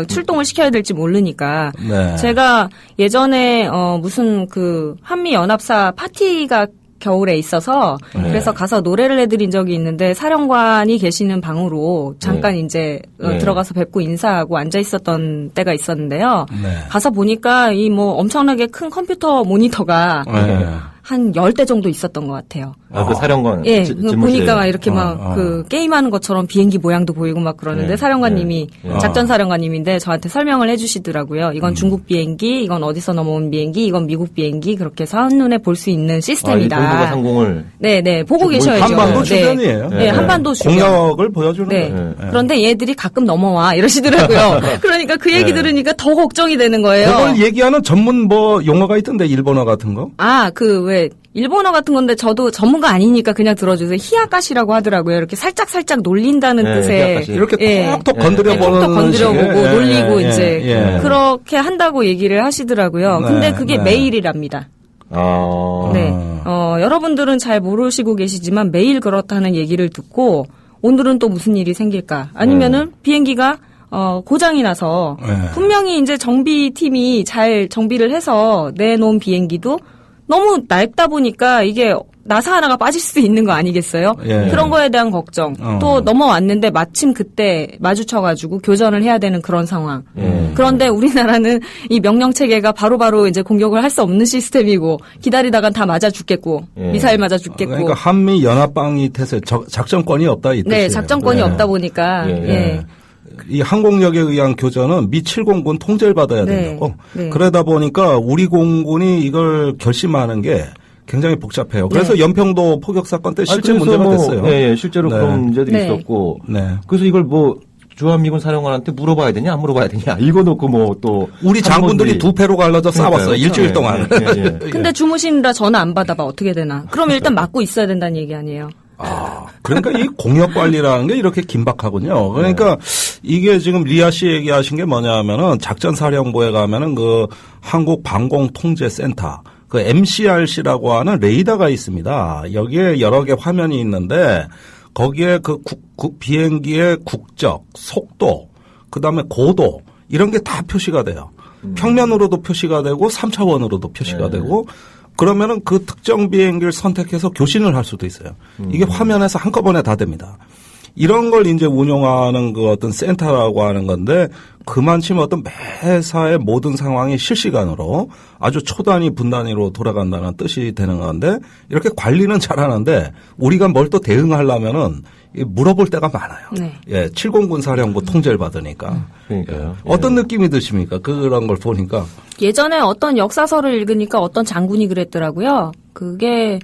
출동을 시켜야 될지 모르니까 제가 예전에 무슨 그 한미연합사 파티가 겨울에 있어서 그래서 가서 노래를 해드린 적이 있는데 사령관이 계시는 방으로 잠깐 이제 들어가서 뵙고 인사하고 앉아 있었던 때가 있었는데요. 가서 보니까 이 뭐 엄청나게 큰 컴퓨터 모니터가 한 10대 정도 있었던 것 같아요. 그 사령관. 보니까 막 이렇게 막 그 게임하는 것처럼 비행기 모양도 보이고 막 그러는데 사령관님이 작전 사령관님인데 저한테 설명을 해주시더라고요. 이건 중국 비행기, 이건 어디서 넘어온 비행기, 이건 미국 비행기 그렇게 해서 한눈에 볼 수 있는 시스템이다. 정보가 상공을. 네네 보고 계셔야죠. 한반도 주변이에요. 한반도 주변. 공약을 보여주는 거예요. 그런데 얘들이 가끔 넘어와 이러시더라고요. 그러니까 그 얘기 들으니까 더 걱정이 되는 거예요. 그걸 얘기하는 전문 뭐 용어가 있던데 일본어 같은 거? 일본어 같은 건데 저도 전문가 아니니까 그냥 들어주세요. 히야가시라고 하더라고요. 이렇게 살짝 놀린다는 뜻의 이렇게 톡톡 건드려보는 톡톡 건드려보고 놀리고 이제 그렇게 한다고 얘기를 하시더라고요. 근데 그게 매일이랍니다. 여러분들은 잘 모르시고 계시지만 매일 그렇다는 얘기를 듣고 오늘은 또 무슨 일이 생길까? 아니면은 비행기가 고장이 나서 분명히 이제 정비팀이 잘 정비를 해서 내놓은 비행기도 너무 낡다 보니까 이게 나사 하나가 빠질 수도 있는 거 아니겠어요? 그런 거에 대한 걱정. 또 넘어왔는데 마침 그때 마주쳐가지고 교전을 해야 되는 그런 상황. 그런데 우리나라는 이 명령 체계가 바로바로 이제 공격을 할 수 없는 시스템이고 기다리다간 다 맞아 죽겠고 미사일 맞아 죽겠고. 그러니까 한미 연합방위 태세 작전권이 없다 이 뜻이에요. 네, 작전권이 없다 보니까. 이 항공력에 의한 교전은 미 7공군 통제를 받아야 된다고. 그러다 보니까 우리 공군이 이걸 결심하는 게 굉장히 복잡해요. 그래서 연평도 포격 사건 때 실제 문제가 됐어요. 실제로 그런 문제들이 있었고. 그래서 이걸 뭐 주한미군 사령관한테 물어봐야 되냐 안 물어봐야 되냐 읽어놓고 뭐 또 우리 장군들이 두 패로 갈라져 싸웠어요. 일주일 동안. 근데 주무시느라 전화 안 받아봐 어떻게 되나. 그럼 일단 맞고 있어야 된다는 얘기 아니에요. 그러니까 이 공역 관리라는 게 이렇게 긴박하군요. 그러니까 이게 지금 리아 씨 얘기하신 게 뭐냐 하면은 작전사령부에 가면은 그 한국방공통제센터 그 MCRC라고 하는 레이더가 있습니다. 여기에 여러 개 화면이 있는데 거기에 그 비행기의 국적, 속도, 그 다음에 고도 이런 게 다 표시가 돼요. 평면으로도 표시가 되고 3차원으로도 표시가 되고 그러면은 그 특정 비행기를 선택해서 교신을 할 수도 있어요. 이게 화면에서 한꺼번에 다 됩니다. 이런 걸 이제 운용하는 그 어떤 센터라고 하는 건데 그만큼 어떤 매사의 모든 상황이 실시간으로 아주 초단위 분단위로 돌아간다는 뜻이 되는 건데 이렇게 관리는 잘하는데 우리가 뭘 또 대응하려면은 물어볼 때가 많아요. 7공군 사령부 통제를 받으니까. 그러니까요. 어떤 느낌이 드십니까? 그런 걸 보니까. 예전에 어떤 역사서를 읽으니까 어떤 장군이 그랬더라고요. 그게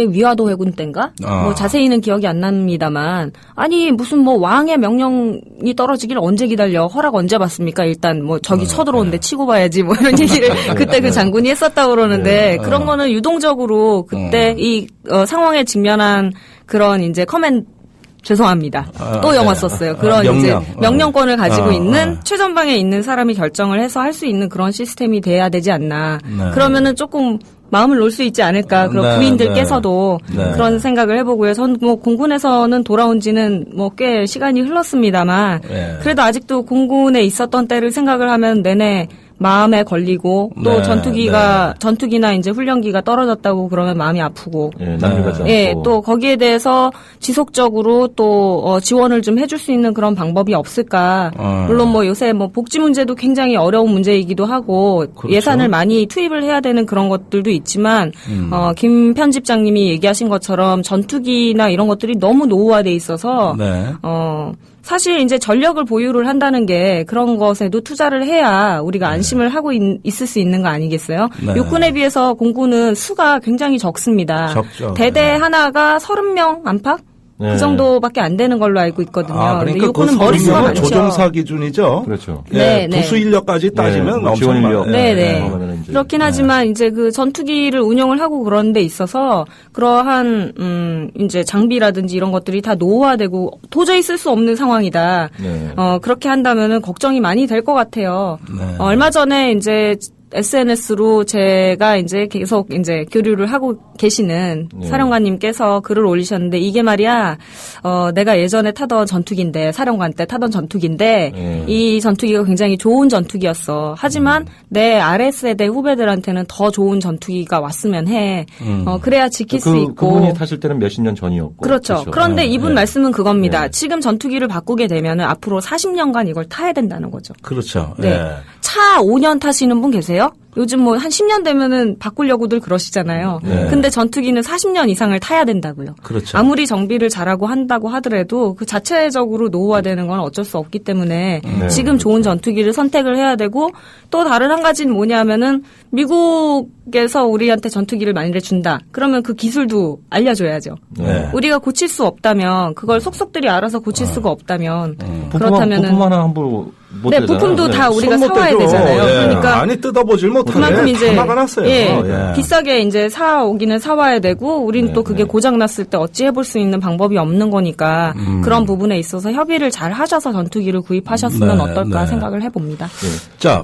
위화도 해군 때인가? 뭐 자세히는 기억이 안 납니다만 아니 무슨 뭐 왕의 명령이 떨어지길 언제 기다려? 허락 언제 받습니까? 일단 뭐 적이 쳐들어오는데 치고 봐야지 뭐 이런 얘기를 그때 그 장군이 했었다고 그러는데 그런 거는 유동적으로 그때 이 상황에 직면한 그런 이제 죄송합니다. 또 영어 썼어요. 그런 이제 명령권을 가지고 있는 최전방에 있는 사람이 결정을 해서 할 수 있는 그런 시스템이 돼야 되지 않나. 네. 그러면은 조금 마음을 놓을 수 있지 않을까. 그런 부인들께서도 그런 생각을 해보고요. 전 뭐 공군에서는 돌아온 지는 뭐 꽤 시간이 흘렀습니다만 그래도 아직도 공군에 있었던 때를 생각을 하면 내내 마음에 걸리고 또 전투기나 이제 훈련기가 떨어졌다고 그러면 마음이 아프고 또 거기에 대해서 지속적으로 또 지원을 좀 해줄 수 있는 그런 방법이 없을까. 물론 뭐 요새 뭐 복지 문제도 굉장히 어려운 문제이기도 하고 그렇죠. 예산을 많이 투입을 해야 되는 그런 것들도 있지만 김 편집장님이 얘기하신 것처럼 전투기나 이런 것들이 너무 노후화돼 있어서 사실 이제 전력을 보유를 한다는 게 그런 것에도 투자를 해야 우리가 안심을 하고 있을 수 있는 거 아니겠어요? 육군에 비해서 공군은 수가 굉장히 적습니다. 적죠. 대대 하나가 30명 안팎? 그 정도밖에 안 되는 걸로 알고 있거든요. 그러니까 육군은 머릿수가 많죠. 조종사 기준이죠. 그렇죠. 부수 인력까지 따지면 엄청 많아요. 그렇긴 하지만 이제 그 전투기를 운용을 하고 그런 데 있어서 그러한 이제 장비라든지 이런 것들이 다 노후화되고 도저히 쓸 수 없는 상황이다. 그렇게 한다면은 걱정이 많이 될 것 같아요. 얼마 전에 이제 SNS로 제가 이제 계속 이제 교류를 하고 계시는 사령관님께서 글을 올리셨는데 이게 말이야, 내가 예전에 타던 전투기인데, 사령관 때 타던 전투기인데, 이 전투기가 굉장히 좋은 전투기였어. 하지만 내 아랫세대 후배들한테는 더 좋은 전투기가 왔으면 해. 그래야 지킬 수 있고. 그분이 타실 때는 몇십 년 전이었고. 그렇죠. 그런데 이분 말씀은 그겁니다. 지금 전투기를 바꾸게 되면은 앞으로 40년간 이걸 타야 된다는 거죠. 그렇죠. 차 5년 타시는 분 계세요? 요즘 뭐 한 10년 되면은 바꾸려고들 그러시잖아요. 근데 전투기는 40년 이상을 타야 된다고요. 그렇죠. 아무리 정비를 잘하고 한다고 하더라도 그 자체적으로 노후화되는 건 어쩔 수 없기 때문에 지금 좋은 전투기를 선택을 해야 되고 또 다른 한 가지는 뭐냐면은 미국에서 우리한테 전투기를 만일에 준다. 그러면 그 기술도 알려줘야죠. 우리가 고칠 수 없다면 그걸 속속들이 알아서 고칠 수가 없다면 그렇다면은 부품 하나 함부로 못 되잖아요. 부품도 다 우리가 사와야 되잖아요. 그러니까 많이 뜯어보질 못하네. 그만큼 이제 다 막아놨어요. 비싸게 이제 사오기는 사와야 되고 우리는 또 그게 고장 났을 때 어찌 해볼 수 있는 방법이 없는 거니까 그런 부분에 있어서 협의를 잘 하셔서 전투기를 구입하셨으면 어떨까 생각을 해봅니다. 자,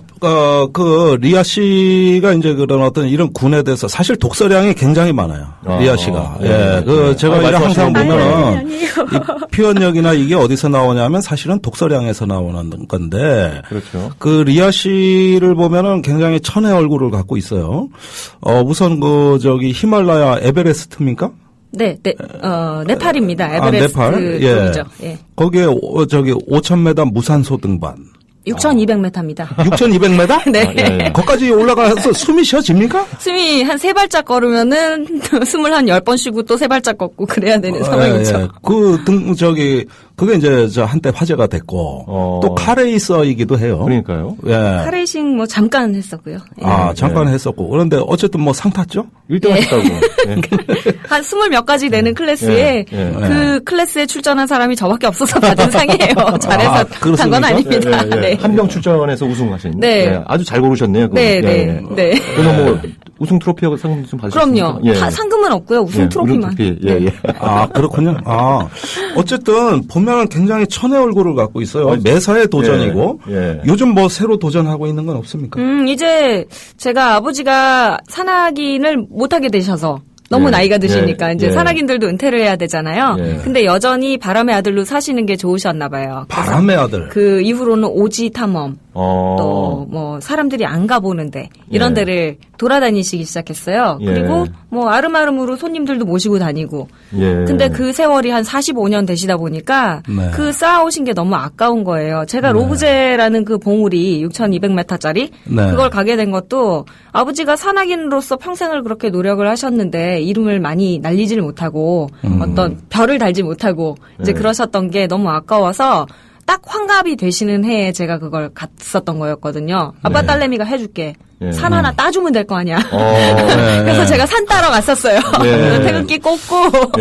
그 리아 씨가 이제 그런 어떤 이런 군에 대해서 사실 독서량이 굉장히 많아요. 리아 씨가. 제가 이제 항상 보면은 이 표현력이나 이게 어디서 나오냐면 사실은 독서량에서 나오는 건데. 그렇죠. 그 리아 씨를 보면은 굉장히 천의 얼굴을 갖고 있어요. 우선 히말라야 에베레스트입니까? 네, 네팔입니다. 에베레스트 쪽이죠. 거기에 5,000m 무산소 등반. 6,200m입니다. 6,200m? 네. 거기까지 올라가서 숨이 쉬어집니까? 숨이 한 3발짝 걸으면은 숨을 한 10번 쉬고 또 3발짝 걷고 그래야 되는 상황이죠. 그게 이제 한때 화제가 됐고 또 카레이서이기도 해요. 그러니까요. 카레이싱 뭐 잠깐 했었고요. 잠깐 했었고. 그런데 어쨌든 뭐 상 탔죠? 1등 하셨다고. 한 20몇 가지 되는 클래스에 그 클래스에 출전한 사람이 저밖에 없어서 받은 상이에요. 잘해서 탄 건 아닙니다. 한 명 출전해서 우승하셨네요. 아주 잘 고르셨네요. 네. 그러면 뭐 우승 트로피하고 상금 좀 받으셨습니까? 그럼요. 상금은 없고요. 우승 트로피만. 그렇군요. 어쨌든 보면 굉장히 천의 얼굴을 갖고 있어요. 매사에 도전이고. 요즘 뭐 새로 도전하고 있는 건 없습니까? 이제 제가 아버지가 산악인을 못하게 되셔서 너무 나이가 드시니까 이제 산악인들도 은퇴를 해야 되잖아요. 근데 여전히 바람의 아들로 사시는 게 좋으셨나 봐요. 바람의 아들. 그 이후로는 오지 탐험, 또 뭐 사람들이 안 가보는데 이런 데를 돌아다니시기 시작했어요. 그리고 뭐 아름아름으로 손님들도 모시고 다니고. 근데 그 세월이 한 45년 되시다 보니까 그 쌓아오신 게 너무 아까운 거예요. 제가 로브제라는 그 봉우리 6,200m짜리 그걸 가게 된 것도 아버지가 산악인으로서 평생을 그렇게 노력을 하셨는데 이름을 많이 날리지를 못하고 어떤 별을 달지 못하고 이제 그러셨던 게 너무 아까워서 딱 환갑이 되시는 해에 제가 그걸 갔었던 거였거든요. 아빠 딸내미가 해줄게. 산 하나 따주면 될 거 아니야. 그래서 제가 산 따러 갔었어요. 태극기 꽂고.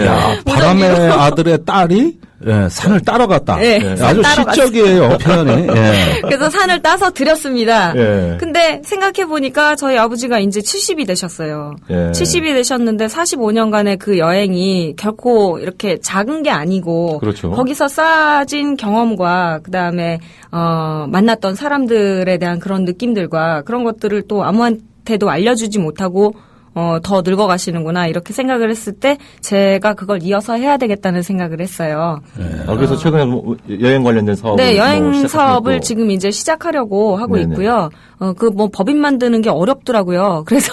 바람의 아들의 딸이 예, 산을 따러 갔다. 네, 아주 시적이에요, 표현이. 예. 그래서 산을 따서 드렸습니다. 예. 근데 생각해보니까 저희 아버지가 이제 70이 되셨어요. 예. 70이 되셨는데 45년간의 그 여행이 결코 이렇게 작은 게 아니고 그렇죠. 거기서 쌓아진 경험과 그다음에 만났던 사람들에 대한 그런 느낌들과 그런 것들을 또 아무한테도 알려주지 못하고 더 늙어가시는구나 이렇게 생각을 했을 때 제가 그걸 이어서 해야 되겠다는 생각을 했어요. 그래서 최근에 뭐 여행 관련된 사업을 네, 여행 뭐 사업을 있고. 지금 이제 시작하려고 하고 네네. 있고요. 그 뭐 법인 만드는 게 어렵더라고요. 그래서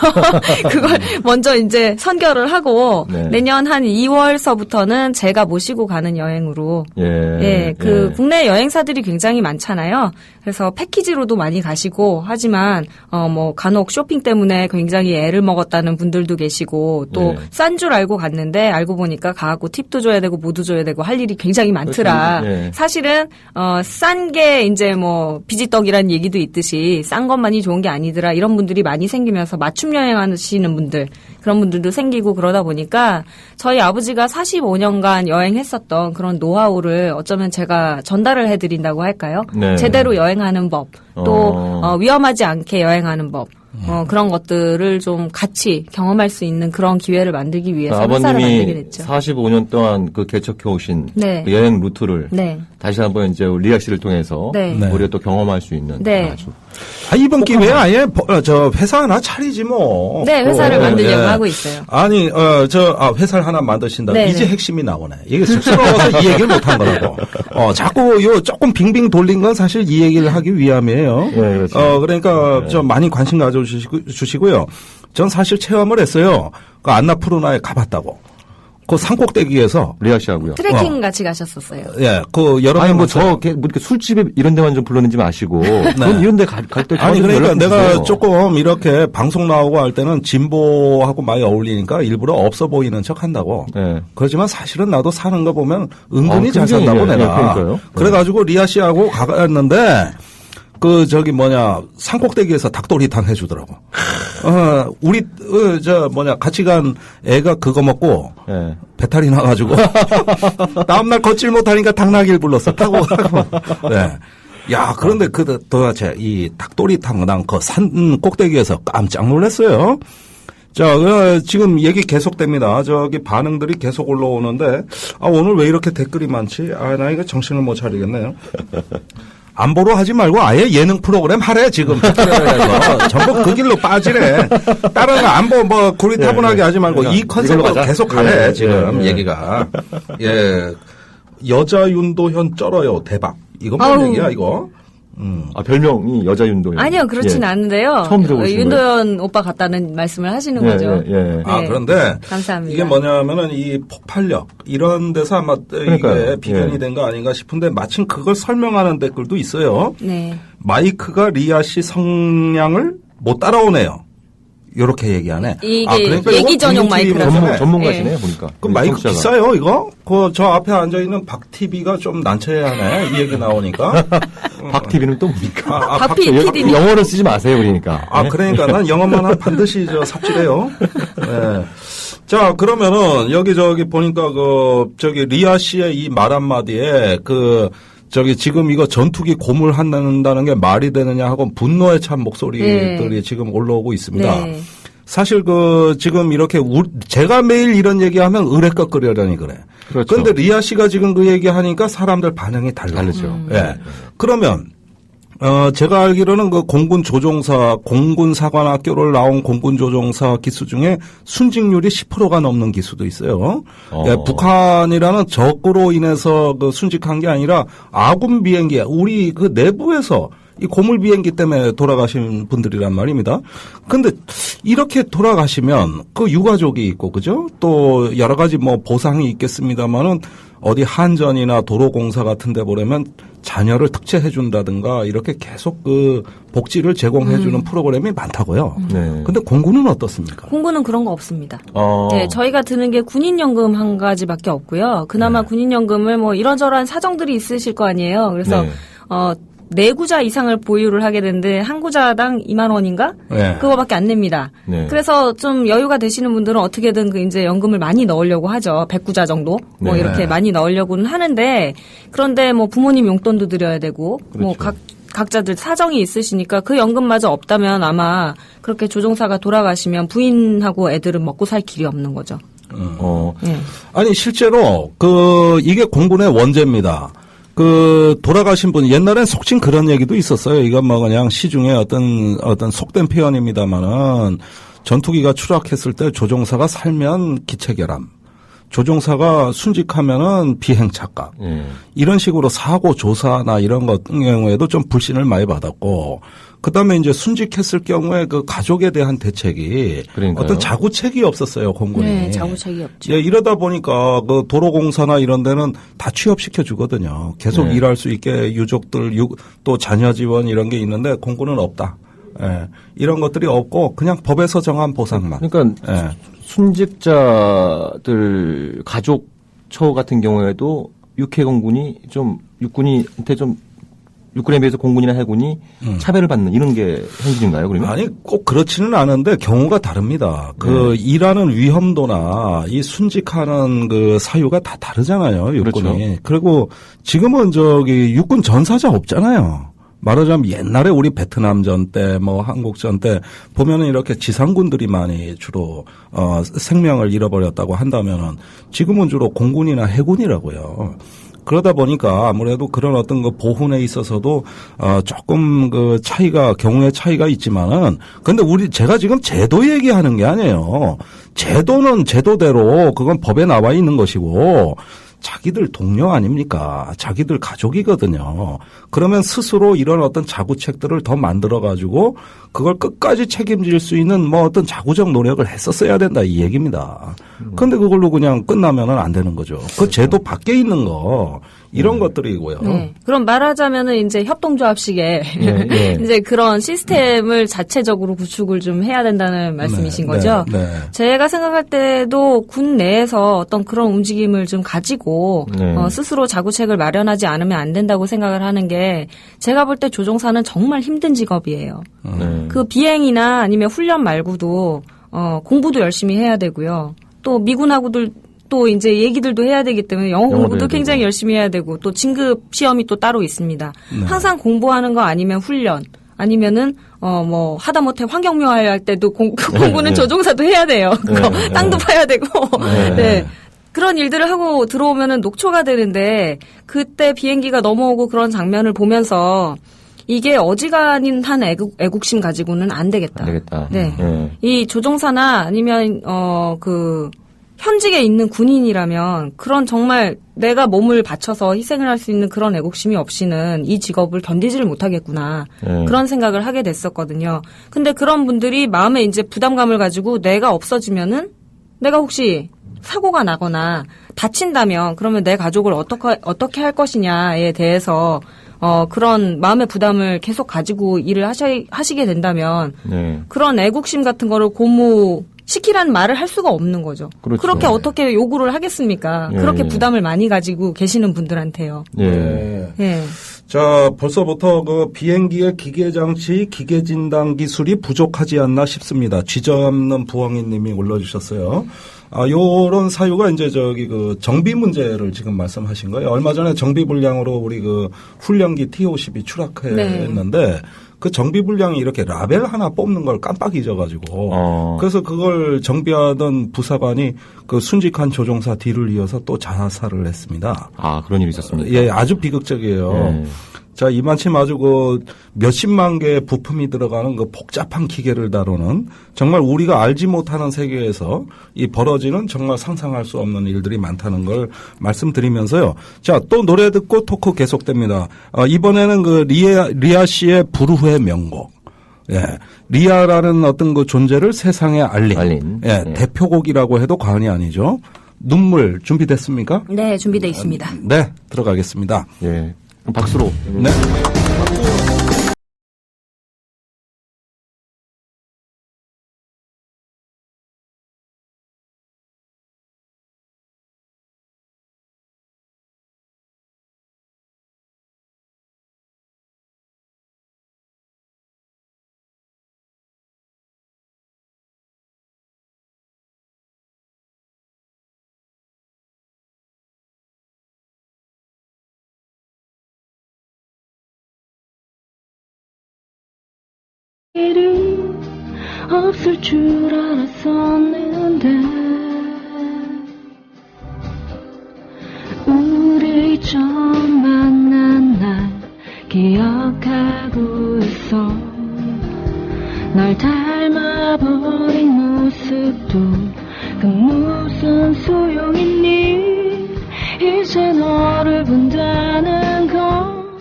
그걸 먼저 이제 선결을 하고 네. 내년 한 2월서부터는 제가 모시고 가는 여행으로 예. 국내 여행사들이 굉장히 많잖아요. 그래서 패키지로도 많이 가시고 하지만 뭐 간혹 쇼핑 때문에 굉장히 애를 먹었다는 분들도 계시고 또 싼 줄 알고 갔는데 알고 보니까 가고 팁도 줘야 되고 뭐도 줘야 되고 할 일이 굉장히 많더라. 그렇죠. 예. 사실은 싼 게 이제 뭐 비지떡이라는 얘기도 있듯이 싼 것만이 좋은 게 아니더라. 이런 분들이 많이 생기면서 맞춤 여행하시는 분들 그런 분들도 생기고 그러다 보니까 저희 아버지가 45년간 여행했었던 그런 노하우를 어쩌면 제가 전달을 해드린다고 할까요? 네. 제대로 여행하는 법, 또 위험하지 않게 여행하는 법. 그런 것들을 좀 같이 경험할 수 있는 그런 기회를 만들기 위해서 회사를 만들게 아버님이 됐죠. 45년 동안 그 개척해 오신 네. 그 여행 루트를 네. 다시 한번 이제 리아 씨를 통해서 네. 우리가 또 경험할 수 있는 네. 아주 이번 기회에 아예 저 회사 하나 차리지 뭐. 네, 회사를 만들려고 예. 하고 있어요. 아니, 회사를 하나 만드신다. 네, 이제 네. 핵심이 나오네. 이게 쑥스러워서 이 얘기를 못 한 거라고. 자꾸 조금 빙빙 돌린 건 사실 이 얘기를 하기 위함이에요. 네, 그렇죠. 그러니까 좀 많이 관심 가져주시고요. 전 사실 체험을 했어요. 그 안나푸르나에 가봤다고. 그 산꼭대기에서 리아 씨하고요. 트레킹 같이 가셨었어요. 예, 그 여러 아니 명 뭐 갔어요. 이렇게 술집에 이런 데만 좀 불렀는지 마시고 그건 이런 데 갈 때 아니 그러니까 내가 조금 이렇게 방송 나오고 할 때는 진보하고 많이 어울리니까 일부러 없어 보이는 척 한다고. 네. 그렇지만 사실은 나도 사는 거 보면 은근히 잘 굉장히, 산다고 네, 내가. 그러니까요. 그래가지고 리아 씨하고 가갔는데 산꼭대기에서 닭도리탕 해주더라고. 같이 간 애가 그거 먹고, 배탈이 나가지고, 다음날 걷질 못하니까 당나귀를 불렀었다고. 네. 야, 그런데 도대체 이 닭도리탕 난 그 산 꼭대기에서 깜짝 놀랐어요. 자, 지금 얘기 계속됩니다. 저기 반응들이 계속 올라오는데, 오늘 왜 이렇게 댓글이 많지? 나 이거 정신을 못 차리겠네요. 안보로 하지 말고 아예 예능 프로그램 하래, 지금. 해서 전부 그 길로 빠지래. 다른 거 안보 고리타분하게 하지 말고 이 컨셉으로 계속 가래, 지금 얘기가. 예. 여자 윤도현 쩔어요, 대박. 이거 뭔 얘기야, 이거? 별명이 여자 윤도현. 아니요, 그렇진 않은데요. 처음 들어보신 윤도현 오빠 같다는 말씀을 하시는 거죠. 예. 그런데 감사합니다. 이게 뭐냐면은 이 폭발력 이런 데서 아마 이게 비견이 된 거 아닌가 싶은데 마침 그걸 설명하는 댓글도 있어요. 네. 마이크가 리아 씨 성량을 못 따라오네요. 요렇게 얘기하네. 이게 그러니까 얘기 전용 마이크라서. 전문가시네요, 보니까. 그 마이크 비싸요, 이거? 저 앞에 앉아있는 박TV가 좀 난처해하네. 이 얘기 나오니까. 박TV는 또 뭡니까? 박PD님. 영어를 쓰지 마세요, 그러니까. 그러니까 난 영어만 하면 반드시 삽질해요. 네. 자, 그러면은 여기저기 보니까 리아 씨의 이 말 한마디에 지금 이거 전투기 고물한다는 게 말이 되느냐 하고 분노에 찬 목소리들이 지금 올라오고 있습니다. 네. 사실 지금 이렇게 제가 매일 이런 얘기하면 의뢰껏거려라니 그래. 그렇죠. 그런데 리아 씨가 지금 그 얘기하니까 사람들 반응이 다르죠. 예. 그러면 제가 알기로는 그 공군사관학교를 나온 공군조종사 기수 중에 순직률이 10%가 넘는 기수도 있어요. 예, 북한이라는 적으로 인해서 순직한 게 아니라 아군 비행기, 우리 내부에서 이 고물 비행기 때문에 돌아가신 분들이란 말입니다. 근데 이렇게 돌아가시면 유가족이 있고, 그죠? 또 여러 가지 보상이 있겠습니다만은 어디 한전이나 도로공사 같은 데 보려면 자녀를 특채해준다든가 이렇게 계속 복지를 제공해주는 프로그램이 많다고요. 네. 근데 공군은 어떻습니까? 공군은 그런 거 없습니다. 네, 저희가 드는 게 군인연금 한 가지밖에 없고요. 그나마 군인연금을 이런저런 사정들이 있으실 거 아니에요. 그래서, 4구자 이상을 보유를 하게 되는데 한 구자당 2만 원인가? 네. 그거밖에 안 냅니다. 네. 그래서 좀 여유가 되시는 분들은 어떻게든 그 이제 연금을 많이 넣으려고 하죠. 100구자 정도 뭐 네. 이렇게 많이 넣으려고는 하는데 그런데 뭐 부모님 용돈도 드려야 되고 뭐 그렇죠. 각자들 사정이 있으시니까 그 연금마저 없다면 아마 그렇게 조종사가 돌아가시면 부인하고 애들은 먹고 살 길이 없는 거죠. 네. 아니 실제로 이게 공군의 원죄입니다. 돌아가신 분 옛날엔 속칭 그런 얘기도 있었어요. 이건 뭐 그냥 시중에 어떤 속된 표현입니다만은 전투기가 추락했을 때 조종사가 살면 기체결함, 조종사가 순직하면은 비행착각. 이런 식으로 사고 조사나 이런 것 경우에도 좀 불신을 많이 받았고, 그다음에 이제 순직했을 경우에 그 가족에 대한 대책이 그러니까요. 어떤 자구책이 없었어요, 공군이. 네, 자구책이 없죠. 예, 이러다 보니까 그 도로공사나 이런 데는 다 취업시켜 주거든요. 계속 네. 일할 수 있게 유족들 또 자녀 지원 이런 게 있는데 공군은 없다. 예. 이런 것들이 없고 그냥 법에서 정한 보상만. 그러니까 예. 순직자들 가족 처우 같은 경우에도 육해공군이 좀 육군한테 좀 육군에 비해서 공군이나 해군이 차별을 받는 이런 게 현실인가요? 그러면? 아니 꼭 그렇지는 않은데 경우가 다릅니다. 일하는 위험도나 이 순직하는 그 사유가 다 다르잖아요. 육군이. 그렇죠. 그리고 지금은 육군 전사자 없잖아요. 말하자면 옛날에 우리 베트남전 때 뭐 한국전 때 보면은 이렇게 지상군들이 많이 주로 생명을 잃어버렸다고 한다면은 지금은 주로 공군이나 해군이라고요. 그러다 보니까 아무래도 그런 어떤 그 보훈에 있어서도 조금 그 경우의 차이가 있지만은 근데 제가 지금 제도 얘기하는 게 아니에요. 제도는 제도대로 그건 법에 나와 있는 것이고 자기들 동료 아닙니까? 자기들 가족이거든요. 그러면 스스로 이런 어떤 자구책들을 더 만들어가지고 그걸 끝까지 책임질 수 있는 뭐 어떤 자구적 노력을 했었어야 된다 이 얘기입니다. 그런데 그걸로 그냥 끝나면은 안 되는 거죠. 그 제도 밖에 있는 거 이런 것들이고요. 네. 그럼 말하자면은 이제 협동조합식의 네. 이제 그런 시스템을 자체적으로 구축을 좀 해야 된다는 말씀이신 거죠? 네. 제가 생각할 때도 군 내에서 어떤 그런 움직임을 좀 가지고 네. 스스로 자구책을 마련하지 않으면 안 된다고 생각을 하는 게 제가 볼 때 조종사는 정말 힘든 직업이에요. 그 비행이나 아니면 훈련 말고도 공부도 열심히 해야 되고요. 또 미군하고도 또 이제 얘기들도 해야 되기 때문에 영어 공부도 굉장히 열심히 해야 되고 또 진급 시험이 또 따로 있습니다. 네. 항상 공부하는 거 아니면 훈련 아니면은 뭐 하다못해 환경묘화를 할 때도 공부는 조종사도 해야 돼요. 그거 땅도 파야 되고 네. 그런 일들을 하고 들어오면은 녹초가 되는데 그때 비행기가 넘어오고 그런 장면을 보면서 이게 어지간한 한 애국심 가지고는 안 되겠다. 안 되겠다. 네. 이 조종사나 아니면 현직에 있는 군인이라면 그런 정말 내가 몸을 바쳐서 희생을 할 수 있는 그런 애국심이 없이는 이 직업을 견디지를 못하겠구나. 그런 생각을 하게 됐었거든요. 근데 그런 분들이 마음에 이제 부담감을 가지고 내가 없어지면은 내가 혹시 사고가 나거나 다친다면 그러면 내 가족을 어떻게 할 것이냐에 대해서 그런 마음의 부담을 계속 가지고 일을 하시게 된다면 그런 애국심 같은 거를 고무시키라는 말을 할 수가 없는 거죠. 그렇죠. 그렇게 어떻게 요구를 하겠습니까? 그렇게 부담을 많이 가지고 계시는 분들한테요. 네. 자, 벌써부터 그 비행기의 기계장치, 기계진단 기술이 부족하지 않나 싶습니다. 쥐잡는 부엉이 님이 올려주셨어요. 요런 사유가 이제 그 정비 문제를 지금 말씀하신 거예요. 얼마 전에 정비 불량으로 우리 그 훈련기 T-50이 추락했는데 그 정비 불량이 이렇게 라벨 하나 뽑는 걸 깜빡 잊어가지고 그래서 그걸 정비하던 부사관이 그 순직한 조종사 뒤를 이어서 또 자살을 했습니다. 아, 그런 일이 있었습니까? 예, 아주 비극적이에요. 자, 이만큼 아주 그 몇십만 개의 부품이 들어가는 그 복잡한 기계를 다루는 정말 우리가 알지 못하는 세계에서 이 벌어지는 정말 상상할 수 없는 일들이 많다는 걸 말씀드리면서요. 자, 또 노래 듣고 토크 계속됩니다. 이번에는 그 리아 씨의 불후의 명곡. 예. 리아라는 어떤 그 존재를 세상에 알린. 예. 대표곡이라고 해도 과언이 아니죠. 눈물 준비됐습니까? 네, 준비되어 있습니다. 네, 들어가겠습니다. 예. 박수로. 네. 일이 없을 줄 알았었는데 우리 처음 만난 날 기억하고 있어. 널 닮아버린 모습도 그 무슨 소용있니. 이제 너를 본다는 건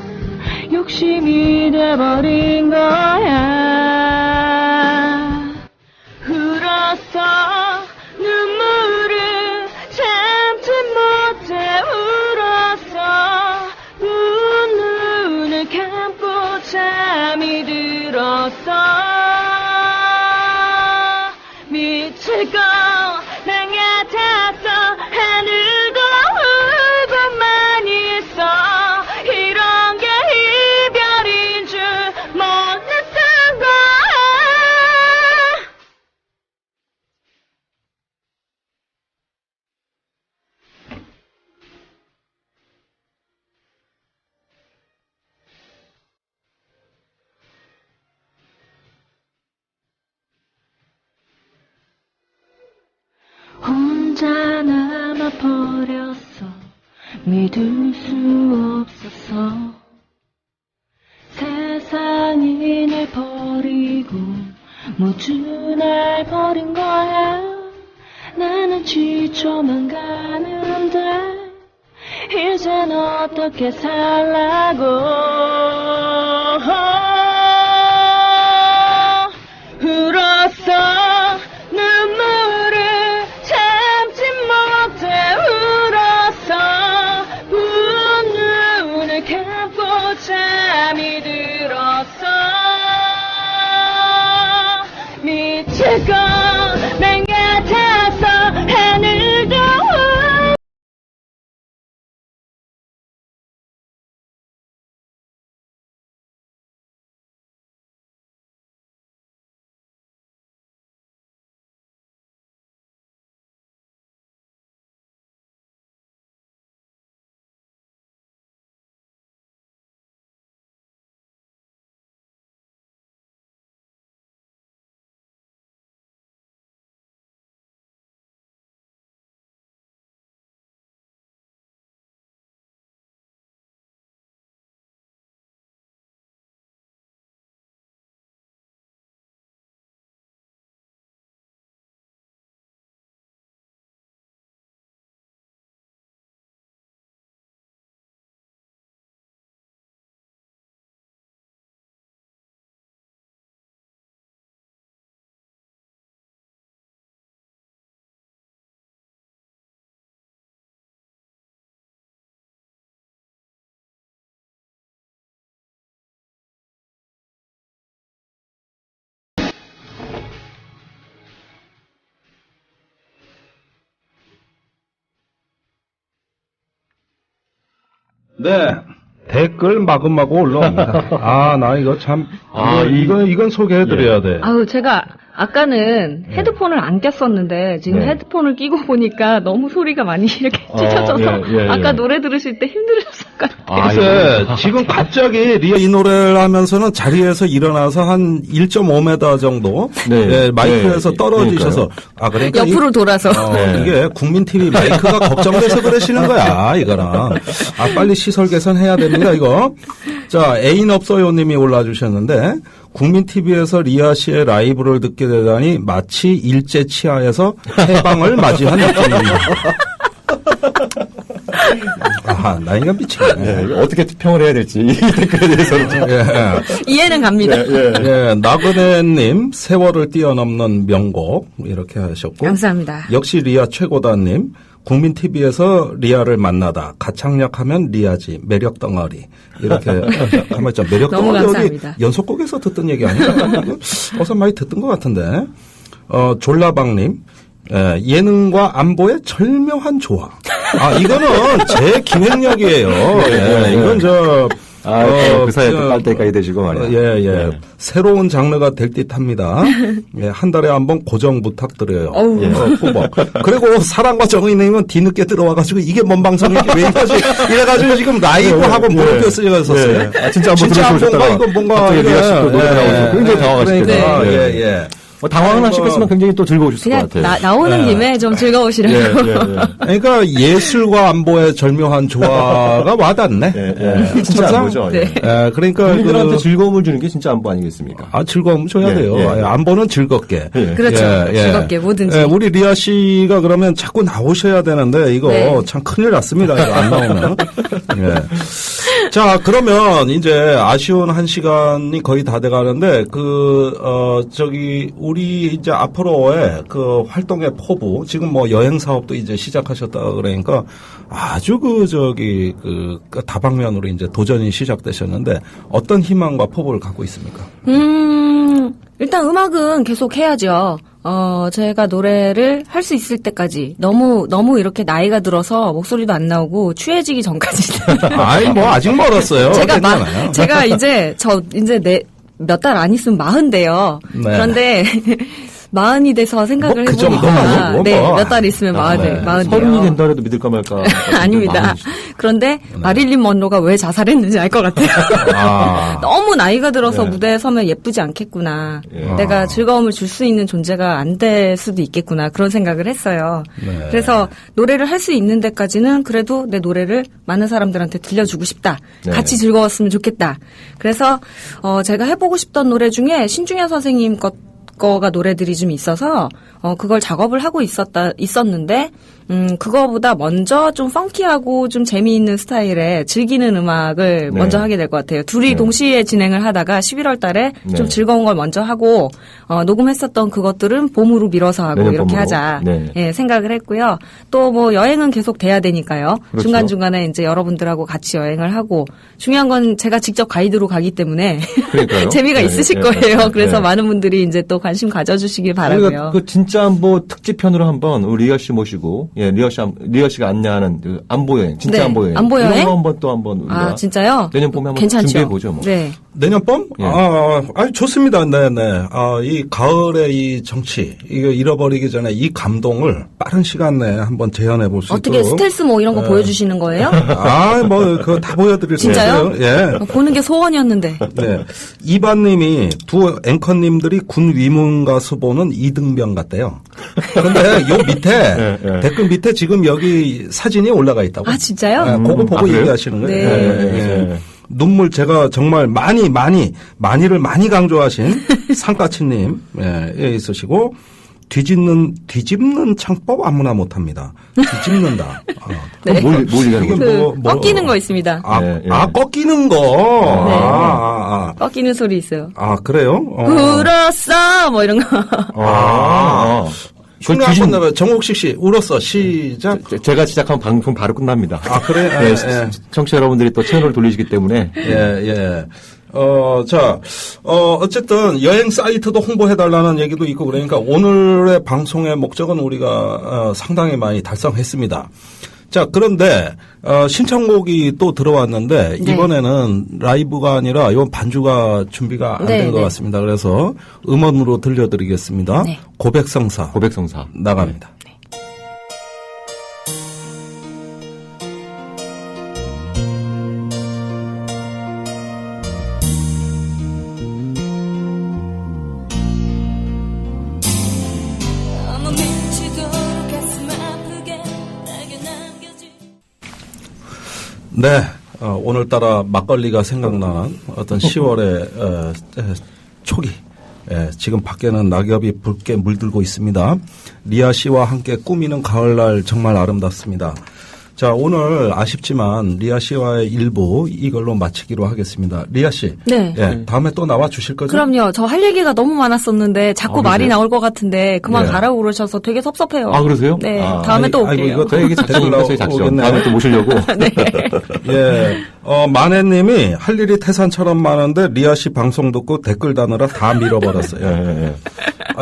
욕심이 돼버린 거야. 울었어 눈물을 참지 못해 울었어. 눈을 감고 잠이 들었어. 미칠 것 같았어. 하늘도 울고만 있어. 이런 게 이별인 줄 몰랐던 거야. 혼자 남아버렸어. 믿을 수 없었어. 세상이 날 버리고 모두 날 버린 거야. 나는 지쳐만 가는데 이젠 어떻게 살라고. 울었어 눈물을 참지 못해 울었어. 눈을 감고 잠이 들었어. 미칠 것만 같아서 하늘도 네. 댓글 마구마구 올라옵니다. 아, 나 이거 참, 이건 소개해드려야 돼. 아우, 제가 아까는 헤드폰을 안 꼈었는데 지금 헤드폰을 끼고 보니까 너무 소리가 많이 이렇게 찢어져서 아까 노래 들으실 때 힘들으셨을 것 같아요. 글쎄, 지금 갑자기 이 노래를 하면서는 자리에서 일어나서 한 1.5m 정도 마이크에서 떨어지셔서 그러니까 옆으로 돌아서 이게 국민 TV 마이크가 걱정돼서 그러시는 거야 이거랑. 빨리 시설 개선해야 됩니다 이거. 자, 애인 없어요님이 올라주셨는데 국민 TV에서 리아 씨의 라이브를 듣게 되다니 마치 일제 치하에서 해방을 맞이한 느낌입니다. 나이가 미치겠네. 어떻게 투평을 해야 될지 이 댓글에 대해서는 이해는 갑니다. 나그네님 세월을 뛰어넘는 명곡 이렇게 하셨고 감사합니다. 역시 리아 최고다님 국민 TV에서 리아를 만나다 가창력하면 리아지 매력 덩어리 이렇게 가만 있자 매력 너무 덩어리 감사합니다. 연속곡에서 듣던 얘기 아닌가? 어서 많이 듣던 것 같은데 졸라방님 예능과 안보의 절묘한 조화. 이거는 제 기획력이에요. 이건 그 사이에 또 빨대까지 되시고 말이에요. 예, 예. 네. 새로운 장르가 될 듯합니다. 예, 한 달에 한 번 고정 부탁드려요. 예, 후보. 그리고 사랑과 정의님은 뒤늦게 들어와가지고 이게 뭔 방송이지 왜 이러지? 이래가지고 지금 라이브하고 물음표 쓰여졌었어요. 진짜 한번 들어보셨다가 이거 뭔가 갑자기 리아 또 노래 나오셔서 굉장히 당황하실 거예요. 예, 예. 당황은 하시겠지만 굉장히 또 즐거우실 것 같아요. 나오는 김에 좀 즐거우시라고. 그러니까 예술과 안보의 절묘한 조화가 와닿네. 진짜 안보죠. 그러니까 국민들한테 즐거움을 주는 게 진짜 안보 아니겠습니까? 즐거움 줘야 돼요. 안보는 즐겁게. 그렇죠. 즐겁게 뭐든지. 우리 리아 씨가 그러면 자꾸 나오셔야 되는데 이거 참 큰일 났습니다. 이거 안 나오면. 자, 그러면 이제 아쉬운 한 시간이 거의 다 돼가는데 우리 이제 앞으로의 그 활동의 포부, 지금 뭐 여행 사업도 이제 시작하셨다 그러니까 아주 다방면으로 이제 도전이 시작되셨는데 어떤 희망과 포부를 갖고 있습니까? 일단 음악은 계속 해야죠. 제가 노래를 할 수 있을 때까지 너무 이렇게 나이가 들어서 목소리도 안 나오고 취해지기 전까지. 아직 멀었어요. 제가 이제 몇 달 안 있으면 40대요. 네. 그런데 40이 돼서 생각을 해보니까 몇 달 있으면 40대요. 30이 된다 해도 믿을까 말까. 아닙니다. 그런데 마릴린 먼로가 왜 자살했는지 알 것 같아요. 너무 나이가 들어서 무대에 서면 예쁘지 않겠구나. 내가 즐거움을 줄 수 있는 존재가 안 될 수도 있겠구나. 그런 생각을 했어요. 그래서 노래를 할 수 있는 데까지는 그래도 내 노래를 많은 사람들한테 들려주고 싶다. 같이 즐거웠으면 좋겠다. 그래서 제가 해보고 싶던 노래 중에 신중현 선생님 거가 노래들이 좀 있어서 그걸 작업을 하고 있었는데 그거보다 먼저 좀 펑키하고 좀 재미있는 스타일의 즐기는 음악을 먼저 하게 될 것 같아요. 둘이 동시에 진행을 하다가 11월 달에 좀 즐거운 걸 먼저 하고 녹음했었던 그것들은 봄으로 미뤄서 하고 이렇게 봄으로. 하자 생각을 했고요. 또 뭐 여행은 계속 돼야 되니까요. 그렇죠. 중간중간에 이제 여러분들하고 같이 여행을 하고 중요한 건 제가 직접 가이드로 가기 때문에 재미가 있으실 거예요. 그래서 많은 분들이 이제 또 관심 가져주시길 바라고요. 그 진짜 안보 특집편으로 한번 우리 리아 씨 모시고 리아 씨가 안내하는 그 안보 여행, 진짜 안보 여행. 안보 여행? 이런 거 한번 우리가 진짜요? 내년 봄에 한번 괜찮죠? 준비해 보죠. 뭐. 네. 내년 봄? 좋습니다. 네. 이 가을의 이 정치, 이거 잃어버리기 전에 이 감동을 빠른 시간 내에 한번 재현해 볼 수 있도록. 어떻게 스텔스 뭐 이런 거 보여주시는 거예요? 그거 다 보여드릴 수 있어요. 진짜요? 예. 보는 게 소원이었는데. 네. 이반님이 두 앵커님들이 군 위문가수 보는 이등병 같대요. 그런데 요 밑에 댓글 밑에 지금 여기 사진이 올라가 있다고. 진짜요? 그거 보고 얘기하시는 거예요. 눈물 제가 정말 많이를 많이 강조하신 상가치님 있으시고 뒤집는 창법 아무나 못합니다. 뒤집는다. 뭘 얘기하는 거죠? 꺾이는 거 있습니다. 꺾이는 거. 꺾이는 소리 있어요. 그래요? 울었어 뭐 이런 거. 정옥식 씨, 울었어. 시작. 제가 시작하면 방송 바로 끝납니다. 그래? 청취자 여러분들이 또 채널을 돌리시기 때문에. 어쨌든 여행 사이트도 홍보해달라는 얘기도 있고 그러니까 오늘의 방송의 목적은 우리가 상당히 많이 달성했습니다. 자, 그런데 신청곡이 또 들어왔는데 이번에는 라이브가 아니라 이번 반주가 준비가 안 된 것 같습니다. 그래서 음원으로 들려드리겠습니다. 고백성사 나갑니다. 네, 오늘따라 막걸리가 생각나는 어떤 10월의 초기. 지금 밖에는 낙엽이 붉게 물들고 있습니다. 리아 씨와 함께 꾸미는 가을날 정말 아름답습니다. 자, 오늘 아쉽지만 리아 씨와의 일부 이걸로 마치기로 하겠습니다. 리아 씨. 네. 다음에 또 나와 주실 거죠? 그럼요. 저 할 얘기가 너무 많았었는데 자꾸 말이 나올 것 같은데 그만 가라고 그러셔서 되게 섭섭해요. 그러세요? 네. 다음에 또 올게요. 이거 저희 얘기 작전입니다. 저희 작전. 다음에 또 모시려고. 네. 만혜님이 할 일이 태산처럼 많은데 리아 씨 방송 듣고 댓글 다느라 다 밀어버렸어요.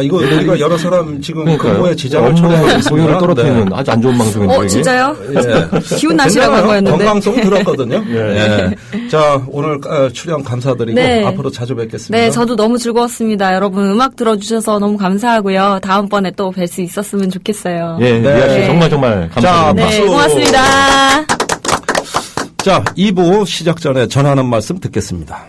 이거 우리가 여러 사람 지금 그러니까요. 근무에 지장을 업무에 초래하고 있습니다. 소유를 떨어뜨리는 아주 안 좋은 방송인데. 이게. 진짜요? 예. 기운 나시라고 한 거였는데. 건강송 들었거든요. 예. 자, 오늘 출연 감사드리고 네. 앞으로 자주 뵙겠습니다. 네, 저도 너무 즐거웠습니다. 여러분 음악 들어주셔서 너무 감사하고요. 다음번에 또 뵐 수 있었으면 좋겠어요. 예, 미아 씨 정말 감사합니다. 자, 박수. 네, 고맙습니다. 자, 2부 시작 전에 전하는 말씀 듣겠습니다.